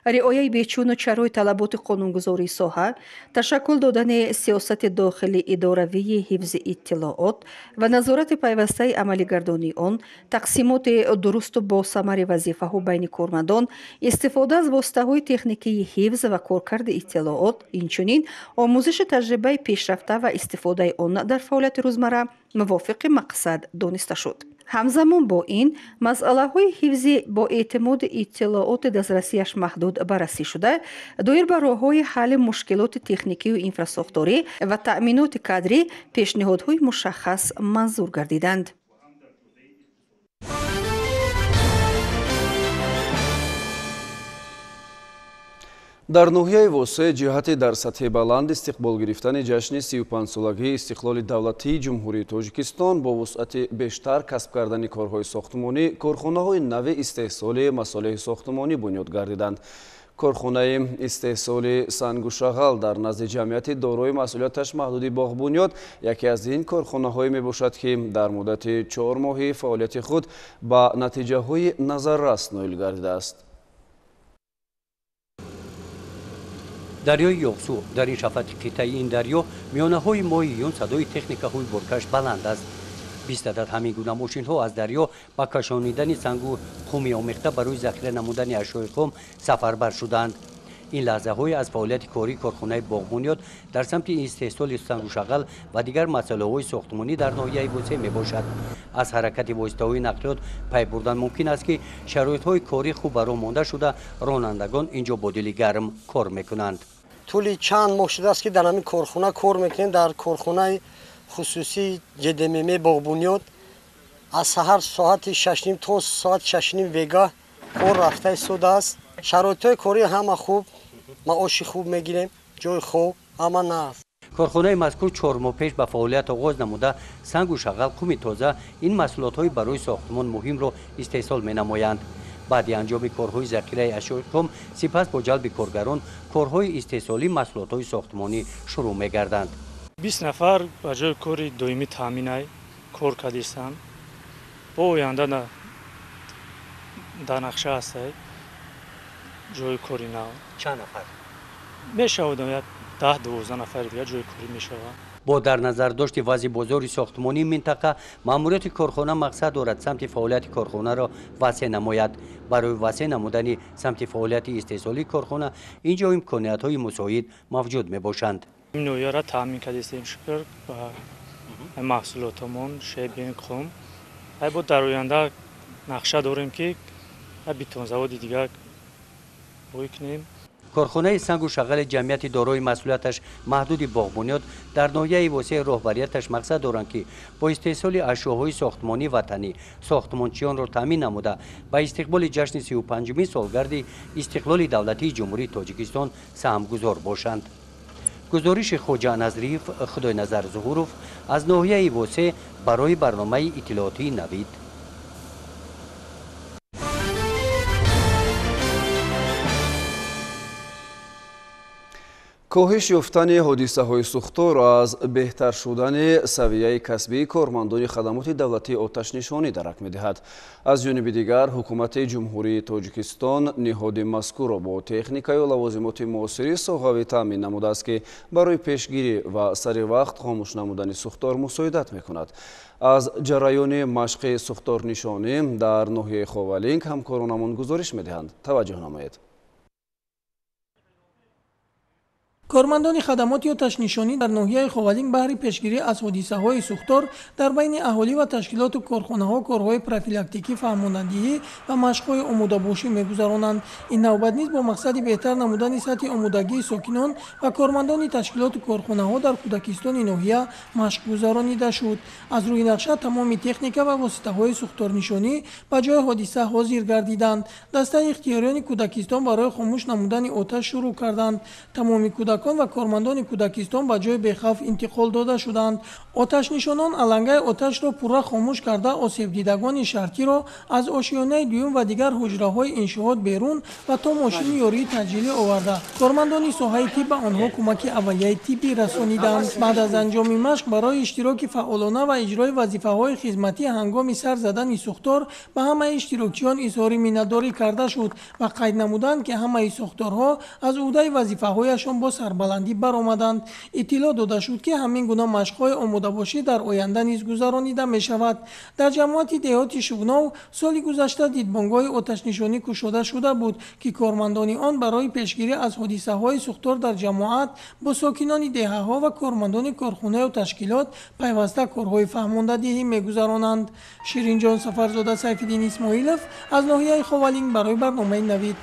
риояи бечуну чарои талаботи қонунгузории соҳа, ташаккул додани сиёсати дохили идоравии ҳифзи иттилоот ва назорати пайвастаи амалигардонии он, тақсимоти дурусту босамари вазифаҳо байни кормандон, истифода аз воситаҳои техникии ҳифз ва коркарди иттилоот, инчунин омӯзиши таҷрибаи пешрафта ва истифодаи он дар фаъолияти рӯзмарра мувофиқи мақсад дониста шуд. ҳамзамон бо ин масъалаҳои ҳифзи бо эътимоди иттилооти дастрасияш маҳдуд баррасӣ шуда доир ба роҳҳои ҳалли мушкилоти техникию инфрасохторӣ ва таъминоти кадрӣ пешниҳодҳои мушаххас манзур гардиданд. дар ноҳияи восеъ ҷиҳати дар сатҳи баланд истиқбол гирифтани ҷашни 35-солагии истиқлоли давлатии ҷумҳурии Тоҷикистон бо вусъати бештар касб кардани корҳои сохтмонӣ, корхонаҳои нави истеҳсоли масолиҳи сохтмонӣ бунёд гардиданд. корхонаи истеҳсоли сангу шағал дар назди ҷамъияти дорои масъулияташ маҳдуди боғбунёд яке аз ин корхонаҳое мебошад ки дар муддати 4 моҳи фаъолияти худ ба натиҷаҳои назаррас ноил гардидааст. дарёи ёсӯ дар ин шафати қитъаи ин дарё миёнаҳои моҳи июн садои техникаҳои боркаш баланд аст. 20 адад ҳамин гуна мошинҳо аз дарё ба кашонидани сангу хуми омехта барои захира намудани ашёи хум сафарбар шуданд. ин лаҳзаҳое аз фаъолияти кории корхонаи боғбунёд дар самти истеҳсоли сангушағал ва дигар масъалаҳои сохтмонӣ дар ноҳияи восеъ мебошад. аз ҳаракати воситаҳои нақлиёт пай бурдан мумкин аст ки шароитҳои корӣ хуб баро монда шуда ронандагон инҷо бо дили гарм кор мекунанд. тӯли чанд моҳ шудааст ки дар ҳамин корхона кор мекунем, дар корхонаи хусусии ҷдмм боғбунёд аз саҳар соати 6:30 то соати 6:30 вега кор рафта истодааст. шароитҳои корӣ ҳама хуб, маоши хуб мегирем, ҷои хоб ҳама наст. корхонаи мазкур 4 моҳ пеш ба фаъолият оғоз намуда сангу шағал қуми тоза ин маҳсулотҳои барои сохтмон муҳимро истеҳсол менамоянд. بعد انجام کارهای ذخیره اشیاء خام سپس با جلب کارگران کارهای استحصالی محصولات ساختمانی شروع می‌گردند. 20 نفر با جای کار دائمی تامین کار کردند. با آینده در نقشه است جای کاری نو. چند نفر؟ میشود 10-12 نفر دیگر جای کاری میشود. با در نظر داشت وضع بازار ساختمانی منطقه ماموریت کارخانه مقصد دارد سمت فعالیت کارخانه را وسیع نماید. برای وسیع نمودن سمت فعالیت استحصالی کارخانه اینجا امکانیت‌های مساعد موجود میباشند. این نوعیه را تامین کردیم شکر و محصولاتمون شیبین خام. با در آینده نقشه داریم که بیتون زواد دیگر روی کنیم. کارخانه سنگ و شغل جمعیت دارای مسئولیتش محدود باغبانیات در ناحیه واسع رهبریتش مقصد دارند که با استحصال اشیاءهای ساختمانی وطنی ساختمانچیان را تامین نموده به استقبال جشن 35مین سالگرد استقلال دولتی جمهوری تاجیکستان سهمگذار باشند. گزارش خوجا نظریف خدای نظر ظهورов از ناحیه واسع برای برنامه اطلاعاتی نوید. کاهش یافتن حادثه‌های سوختار از بهتر شدن سویه کسبی کارمندان خدمات دولتی آتش‌نشانی درک می‌دهد. از جانب دیگر حکومت جمهوری تاجیکستان نهاد مذکور را با تکنیک و لوازمات معاصر ساحوی تامین نموده است که برای پیشگیری و سریع وقت خاموش نمودن سوختار مساعدت می‌کند. از جریان مشق سوختار نشانی در ناحیه خوالینگ همکارانمان گزارش می‌دهند. توجه نمایید. کارمندان خدمات آتش‌نشانی در ناحیه خوالینگ برای پیشگیری از حادثه‌های سوختار در بین اهالی و تشکیلات کارخانه‌ها کارهای پروفیلاکتیکی فهماندهی و مشق‌های آماده‌باشی می‌گذرانند. این نوبت نیز با مقصد بهتر نمودن سطح آمادگی ساکنان و کارمندان تشکیلات کارخانه‌ها در کودکستان ناحیه مشق گذرانیده شد. از روی نقشه تمام تکنیک و واسطه‌های سوختارنشانی به جای حادثه حاضر گردیدند. دسته اختیاریان کودکستان برای خاموش نمودن آتش شروع کردند. تمام کودکان و کارمندان کودکستان به جای بخوف انتقال داده شدند. آتش نشانان علنگه آتش را پورا خاموش کرده آسیب دیدگان شرطی را از آشیانه دوم و دیگر حجره‌های انشاءات بیرون و تا ماشین یاری تجهیزی آورده کارمندان ساحه طب آنها کمک اولیه طبی رسانیدند. بعد از انجام مشق برای اشتراک فعالانه و اجرای وظیفه‌های خدمتی هنگام سر زدن سوختار به همه اشتراکیان اظهار منتداری کرده شد و قید نمودند که همه سوختارها از عهده وظیفه‌هایشان با سربلندی برآمدند. اطلاع داده شد که همین گونه مشق‌های آماده‌باشی در آینده نیز گذرانیده می‌شود. در جماعت دهات شگناو سال گذشته دیدبانگ‌های آتش‌نشانی گشوده شده بود که کارمندان آن برای پیشگیری از حادثه‌های سوختار در جماعت با ساکنان دهه‌ها و کارمندان کارخانه و تشکیلات پیوسته کارهای فهماندهی می‌گذرانند. شیرین جان سفرزاده سیف‌الدین اسماعیلوف از ناحیه خوالینگ برای برنامه نوید.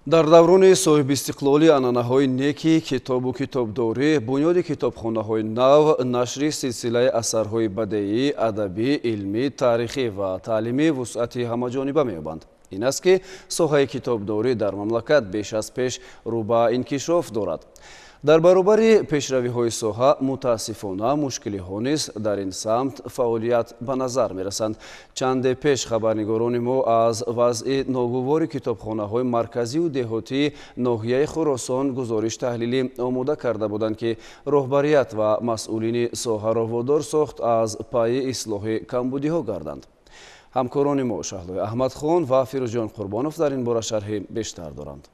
در دوران صاحب استقلالی анъанаҳои неки китобу китобдорӣ бунёди китобхонаҳои нав нашри силсилаи асарҳои бадеӣ адабӣ илмӣ таърихӣ ва таълимӣ вусъати ҳамаҷониба меёбанд. ин аст ки соҳаи китобдорӣ дар мамлакат беш аз пеш рӯ ба инкишоф дорад. дар баробари пешравиҳои соҳа мутаассифона мушкилиҳо низ дар ин самт фаъолият ба назар мерасанд. чанде пеш хабарнигорони мо аз вазъи ногувори китобхонаҳои марказию деҳотии ноҳияи хуросон гузориш таҳлилӣ омода карда буданд ки роҳбарият ва масъулини соҳаро водор сохт аз пайи ислоҳи камбудиҳо гарданд. ҳамкорони мо шаҳлои аҳмадхон ва фирӯзҷон қурбонов дар ин бора шарҳи бештар доранд.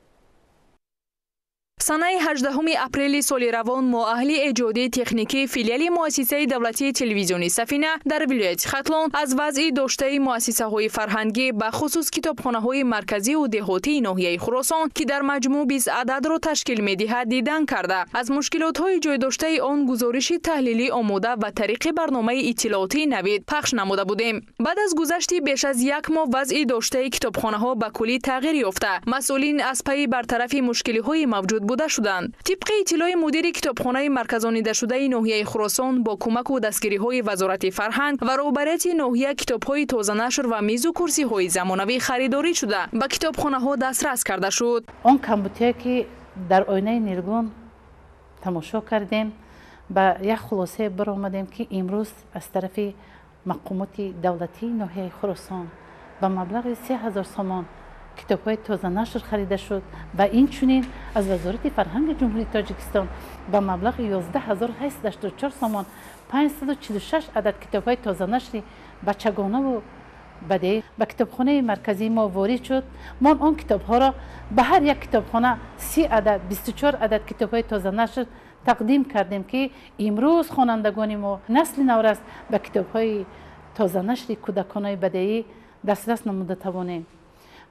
санаи 18 апрели соли равон муаҳли эҷодии техникии филиали муассисаи давлатии телевизиони Сафина дар вилояти Хатлон аз вазъи доштаи муассисаҳои фарҳангӣ ба хусус китобхонаҳои марказию деҳотии ноҳияи Хуросон ки дар маҷмӯъ 20 ададро ташкил медиҳад дидан карда аз мушкилотҳои ҷойдоштаи он гузориши таҳлилӣ омода ба тариқи барномаи иттилоотии навид пахш намуда будем. баъд аз гузашти беш аз як моҳ вазъи доштаи китобхонаҳо ба куллӣ тағйир ёфта масъулин аз пайи бартарафи мушкилиҳои мавҷуд буда шуданд. тибқи иттилои мудири китобхонаи марказонидашудаи ноҳияи Хуросон бо кӯмаку дастгириҳои вазорати фарҳанг ва роҳбарияти ноҳия китобҳои тозанашр ва мизу курсиҳои замонавӣ харидорӣ шуда ба китобхонаҳо дастрас карда шуд. он камбутие ки дар оинаи нилгон тамошо кардем ба як хулосе баромадем ки имрӯз аз тарафи мақомоти давлатии ноҳияи хӯросон ба маблағи 3000 сомон китобҳои тоза нашр харида шуд ва инчунин аз вазорати фарҳанги ҷумҳурии тоҷикистон ба маблағи 11884 сомон 546 адад китобҳои тоза нашри бачагонаву бадеӣ ба китобхонаи марказии мо ворид шуд. мон он китобҳоро ба ҳар як китобхона 30 адад 24 адад китобҳои тоза нашр тақдим кардем ки имрӯз хонандагони мо насли наврас ба китобҳои тоза нашри кӯдаконаи бадеӣ дастрас намуда тавонем.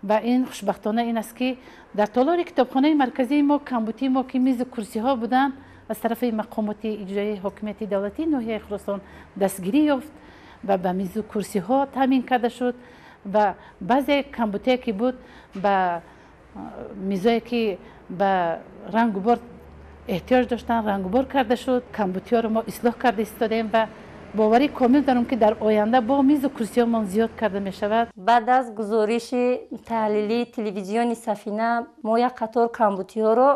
ва ин хушбахтона ин аст ки дар толори китобхонаи марказии мо камбутии мо ки мизу курсиҳо буданд аз тарафи мақомоти иҷроии ҳокимияти давлатии ноҳияи хӯросон дастгирӣ ёфт ва ба мизу курсиҳо таъмин карда шуд ва баъзе камбутие ки буд ба мизое ки ба рангу бор эҳтиёҷ доштанд рангубор карда шуд. камбутиҳоро мо ислоҳ карда истодем ва боварӣ комил дорам ки дар оянда бо мизу курсиҳомон зиёд карда мешавад. баъд аз гузориши таҳлилии телевизиони Сафина мо як қатор камбутиҳоро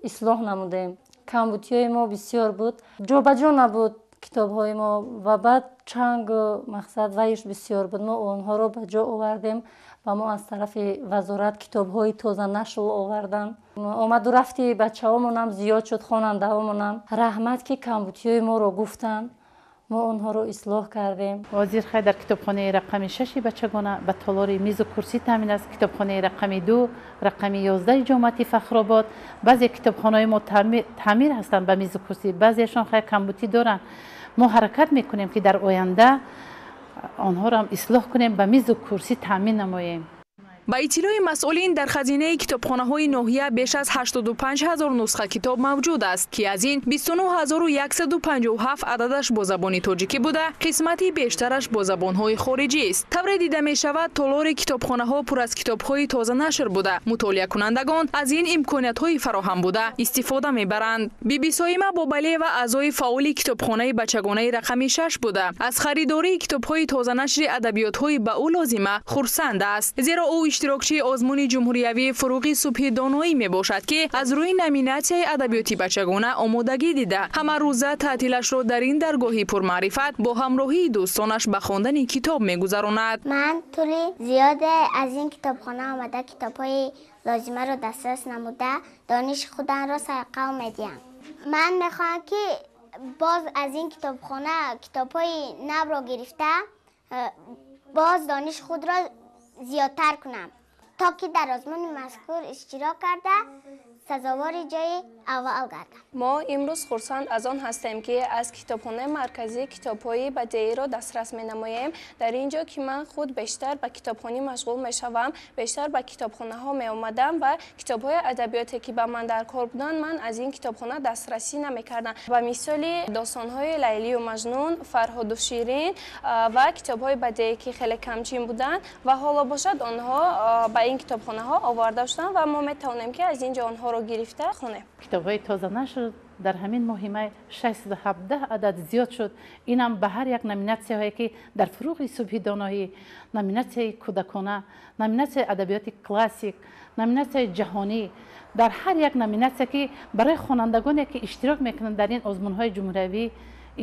ислоҳ намудем. камбутиҳои мо бисёр буд, ҷобаҷо набуд китобҳои мо ва баъд чангу мақсад вайш бисёр буд. мо онҳоро ба ҷо овардем ва мо аз тарафи вазорат китобҳои тоза нашр овардам. омаду рафти бачаҳомонам зиёд шуд, хонандаҳомонам раҳмат ки камбутиҳои моро гуфтанд. мо онҳоро ислоҳ кардем. ҳозир хай дар китобхонаи рақами 6 бачагона ба толори мизу курсӣ таъмин аст. китобхонаи рақами 2, рақами 11 ҷомати Фахробод. баъзе китобхонаҳои мо таъмир ҳастанд ба мизу курсӣ, баъзеашон хай камбутӣ доранд. мо ҳаракат мекунем ки дар оянда онҳоро ҳам ислоҳ кунем, ба мизу курсӣ таъмин намоем. ба иттилои масъулин дар хазинаи китобхонаҳои ноҳия беш аз 85 000 нусха китоб мавҷуд аст ки аз ин 29157 ададаш бо забони тоҷикӣ буда, қисмати бештараш бо забонҳои хориҷист. тавре дида мешавад толори китобхонаҳо пур аз китобҳои тоза нашр буда, мутолиакунандагон аз ин имкониятҳои фароҳам буда истифода мебаранд. биби Соима Бобалиева аъзои фаъоли китобхонаи бачагонаи рақами 6 буда, аз харидории китобҳои тоза нашри адабиётҳои ба ӯ лозима хурсанд аст, зеро ӯ иштирокчии озмуни ҷумҳуриявии фуруғи субҳи доноӣ мебошад ки аз рӯи номинатсияи адабиёти бачагона омодагӣ дида ҳама рӯза таътилашро дар ин даргоҳи пурмаърифат бо ҳамроҳии дӯстонаш ба хондани китоб мегузаронад. ман тӯли зиёде аз ин китобхона омада китобҳои лозимаро дастрас намуда дониши худанро сайқал медиҳам. ман мехоҳам ки боз аз ин китобхона китобҳои навро гирифта боз дониши худро зиёдтар кунам то ки дар озмуни мазкур иштирок карда сазовори ҷои аввал гардам. мо имрӯз хурсанд аз он ҳастем ки аз китобхонаи марказӣ китобҳои бадеиро дастрас менамоем. дар ин ҷо ки ман худ бештар ба китобхонӣ машғул мешавам, бештар ба китобхонаҳо меомадам ва китобҳои адабиёте ки ба ман дар кор буданд ман аз ин китобхона дастрасӣ намекардам. ба мисоли достонҳои Лайлию Маҷнун, Фарҳоду Ширин ва китобҳои бадеӣ ки хеле камчин буданд ва ҳоло бошад онҳо ба ин китобхонаҳо оварда шуданд ва мо метавонем ки аз ин ҷо онҳоро гирифта хонем. китобҳои тоза нашр дар ҳамин моҳи май 617 адад зиёд шуд. инам ба ҳар як номинатсияҳое ки дар фуруғи субҳи доноӣ, номинатсияи кӯдакона, номинатсияи адабиёти классик, номинатсияи ҷаҳонӣ, дар ҳар як номинатсия ки барои хонандагоне ки иштирок мекунанд дар ин озмунҳои ҷумҳуриявӣ,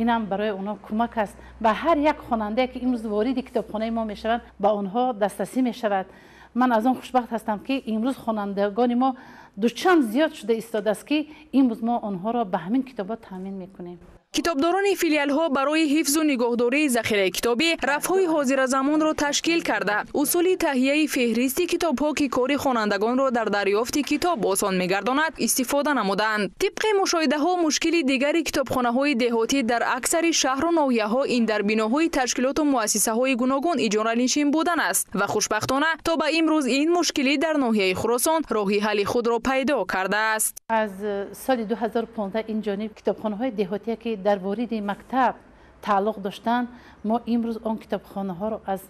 инам барои онҳо кӯмак аст. ба ҳар як хонандае ки имрӯз вориди китобхонаи мо мешаванд ба онҳо дастрасӣ мешавад. ман аз он хушбахт ҳастам ки имрӯз хонандагони мо дучанд зиёд шуда истодааст ки имрӯз мо онҳоро ба ҳамин китобот таъмин мекунем. китобдорони филиалҳо барои ҳифзу нигоҳдории захираи китобӣ рафҳои ҳозиразамонро ташкил карда усули таҳияи феҳристи китобҳо ки кори хонандагонро дар дарёфти китоб осон мегардонад истифода намуданд. тибқи мушоҳидаҳо мушкили дигари китобхонаҳои деҳотӣ дар аксари шаҳру ноҳияҳо ин дар биноҳои ташкилоту муассисаҳои гуногун иҷоранишин будан аст ва хушбахтона то ба имрӯз ин мушкилӣ дар ноҳияи Хӯросон роҳи ҳалли худро пайдо кардааст. аз соли 2015 ин ҷониб китобхонаҳои деҳотие ки дар вориди мактаб тааллуқ доштанд, мо имрӯз он китобхонаҳоро аз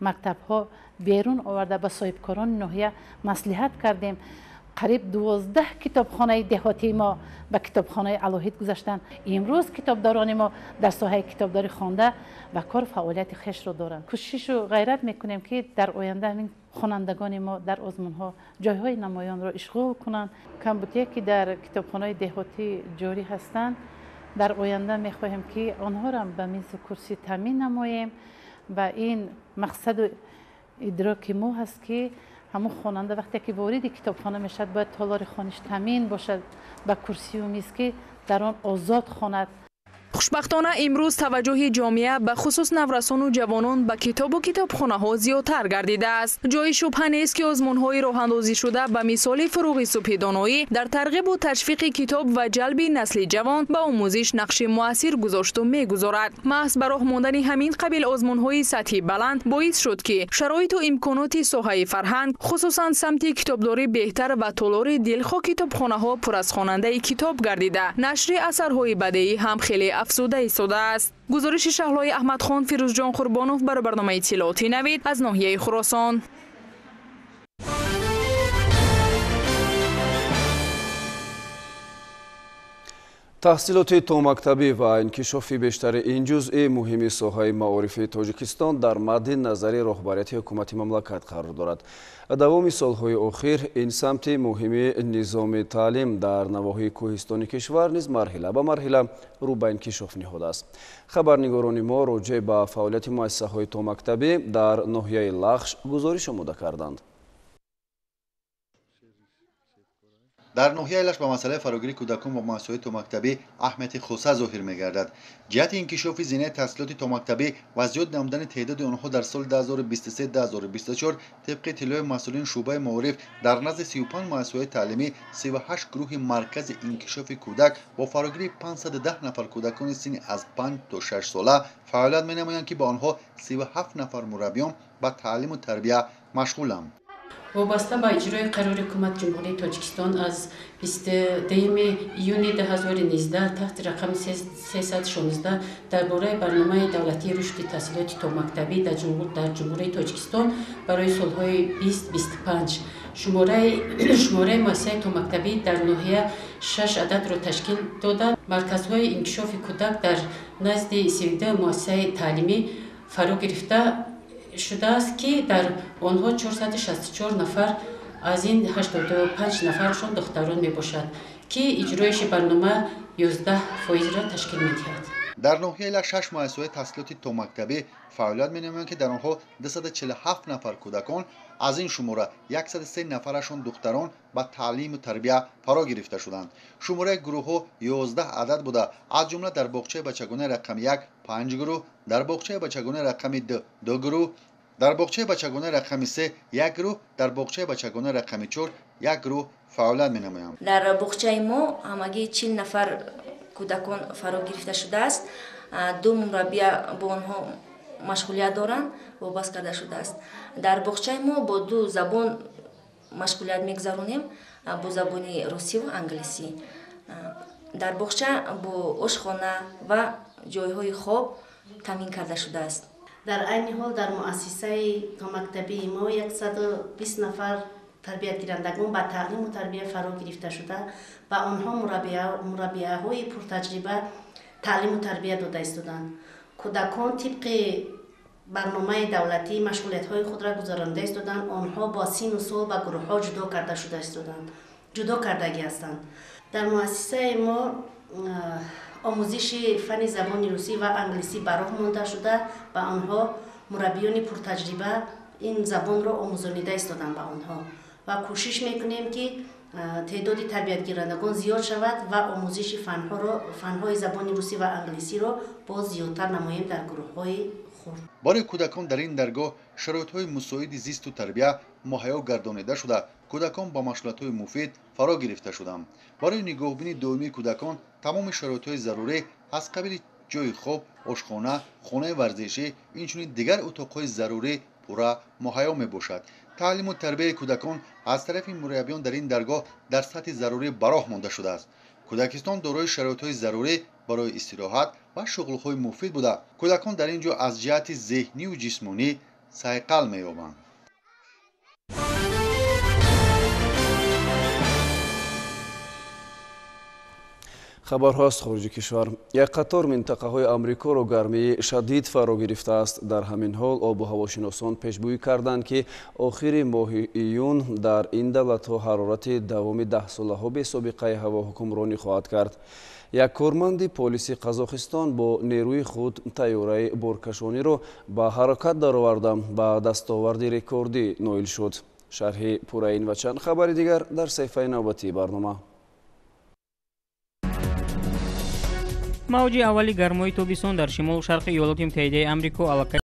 мактабҳо берун оварда ба соҳибкорони ноҳия маслиҳат кардем. قریب 12 کتابخانه دهاتی ما به کتابخانه الوهیت گذاشتن. امروز کتابداران ما در ساحه کتابداری خوانده و کار فعالیت خویش رو دارن. کوشش و غیرت میکنیم که در آینده این خوانندگان ما در آزمون ها جایهای نمایان را اشغال کنند. کمبودی که در کتابخانه دهاتی جاری هستند، در آینده میخواهیم که آنها را به میز و کرسی تامین نماییم و این مقصد و ادراک ما هست که همون خواننده وقتی که وارد کتابخانه میشد باید تالار خانش تامین باشد به کرسی و میز که در آن آزاد خواند. خوشبختانه امروز توجه جامعه به خصوص نورسان و جوانان به کتاب و کتابخانه ها زیادتر گردیده است. جای شبهه نیست که آزمون های راه اندازی شده به مثال فروغ صبح دانایی در ترغیب و تشویق کتاب و جلب نسل جوان به آموزش نقش مؤثر گذاشت و میگذارد. محض به راه ماندن همین قبیل آزمون های سطحی بلند باعث شد که شرایط و امکانات ساحه فرهنگ خصوصا سمت کتابداری بهتر و تالار دلخواه کتابخانه ها پر از خواننده کتاب گردیده. نشر اثرهای بدیعی هم خیلی افزوده ایستاده است. گزارش شهلای احمدخان، فیروزجان قربانوف برای برنامه اطلاعاتی نوید از ناحیه خراسان. تحصیلات تومکتبی و انکشاف بیشتر این جزء مهم ساحه معارف تاجیکستان در مد نظر رهبریت حکومت مملکت قرار دارد. دوام سالهای اخیر این سمت مهم نظام تعلیم در نواحی کوهستانی کشور نیز مرحله به مرحله رو به انکشاف نهاده است. خبرنگاران ما راجع به فعالیت مؤسسه های تومکتبی در ناحیه لخش گزارش آماده کردند. در ناحیه لخش به مسئله فراگیری کودکان و مؤسسه‌های تومکتبی اهمیت خاصه ظاهر می‌گردد. جهت انکشاف زینه تحصیلات تومکتبی و زیاد نمودن تعداد آنها در سال 2023-2024 طبق اطلاع مسئولین شعبه معارف در نزد 35 مؤسسه‌های تعلیمی 38 گروه مرکز انکشاف کودک با فراگیری 510 نفر کودکان سن از 5 تا 6 ساله فعالیت می‌نمایند که با آنها 37 نفر مربیان به تعلیم و تربیت مشغولند. وابسته به اجرای قرار حکومت جمهوری تاجیکستان از 22 ایون 2019 تحت رقم 316 درباره برنامه دولتی رشد تحصیلات تومکتبی در جمهوری تاجیکستان برای سالهای 2025 شماره مؤسسه تومکتبی در ناحیه 6 عدد را تشکیل داده. مرکزهای انکشاف کودک در نزد 32 مؤسسه تعلیمی فرا گرفته شده است که در آنها 464 نفر از این 85 نفرشان دختران می باشد که اجرایش برنامه 11% را تشکیل می دهد. در ناحیه لخش 6 مؤسسه تحصیلات تومکتبی فعالیت می نمایند که در آنها 247 نفر کودکان از این شماره 103 نفرشان دختران به تعلیم و تربیت فرا گرفته شدند. شماره گروه ها 11 عدد بوده، از جمله در باغچه بچگانه رقم 1 5 گروه، در باغچه بچگانه رقم 2 گروه، در باغچه بچگانه رقم 3 1 گروه، در باغچه بچگانه رقم 4 1 گروه فعالیت می نمایند. در باغچه ما همگی 40 نفر کودکان فرا گرفته شده است. 2 مربی با آنها مشغولیت دارند و باز کرده شده است. در باغچه ما با 2 زبان مشغولیت میگذرونیم، با زبان روسی و انگلیسی. در باغچه با آشخانه و جایهای خواب تامین کرده شده است. در عین حال در مؤسسه تومکتبی ما 120 نفر تربیت گیرندگان با تعلیم و تربیت فرا گرفته شده و آنها مربیه‌های پرتجربه تعلیم و تربیت داده ایستادند. کودکان طبق برنامه دولتی مشغولیت‌های خود را گزارنده ایستادند. آنها با سن و سال به گروه‌ها جدا کرده شده ایستادند. جدا کردگی هستند. در مؤسسه ما آموزش فن زبان روسی و انگلیسی براه مانده شده و آنها مربیان پرتجربه این زبان را آموزانیده ایستادند به آنها و کوشش میکنیم که تعداد تربیت گیرندگان زیاد شود و آموزش فنهای زبان روسی و انگلیسی را باز زیادتر نماییم در گروه‌های خود. برای کودکان در این درگاه شرایط‌های مساعد زیست و تربیت مهیا گردانیده شده. کودکان با مشغولیت‌های مفید فرا گرفته شدند. برای نگاهبینی دائمی کودکان تمام شرایط‌های ضروری از قبیل جای خواب، آشخانه، خانه ورزشی، اینچنین دیگر اتاق‌های ضروری پورا مهیا میباشد. تعلیم و تربیت کودکان از طرف مربیان در این درگاه در سطح ضروری براه مانده شده است. کودکستان دارای شرایط‌های ضروری برای استراحت و شغل‌های مفید بوده. کودکان در اینجا از جهت ذهنی و جسمانی صحت می‌یابند. хабарҳост хориҷи кишвар. Як қатор минтақаҳои Амрикоро гармии шадид фаро гирифта аст. Дар ҳамин ҳол обу ҳавошиносон пешгӯӣ карданд, ки охири моҳи июн дар ин давлатҳо ҳарорати давоми 10 солаҳо бесобиқаи ҳаво ҳукмронӣ хоҳад кард. Як корманди полиси Қазоқистон бо нерӯи худ тайёраи боркашониро ба ҳаракат дароварда ба дастоварди рекордӣ ноил шуд. шарҳи пурра ин ва чанд хабари дигар дар саҳифаи навбатии барнома. мавҷи аввали гармои тобисон дар шимол шарқи Иёлоти Муттаҳидаи Амрико аллакай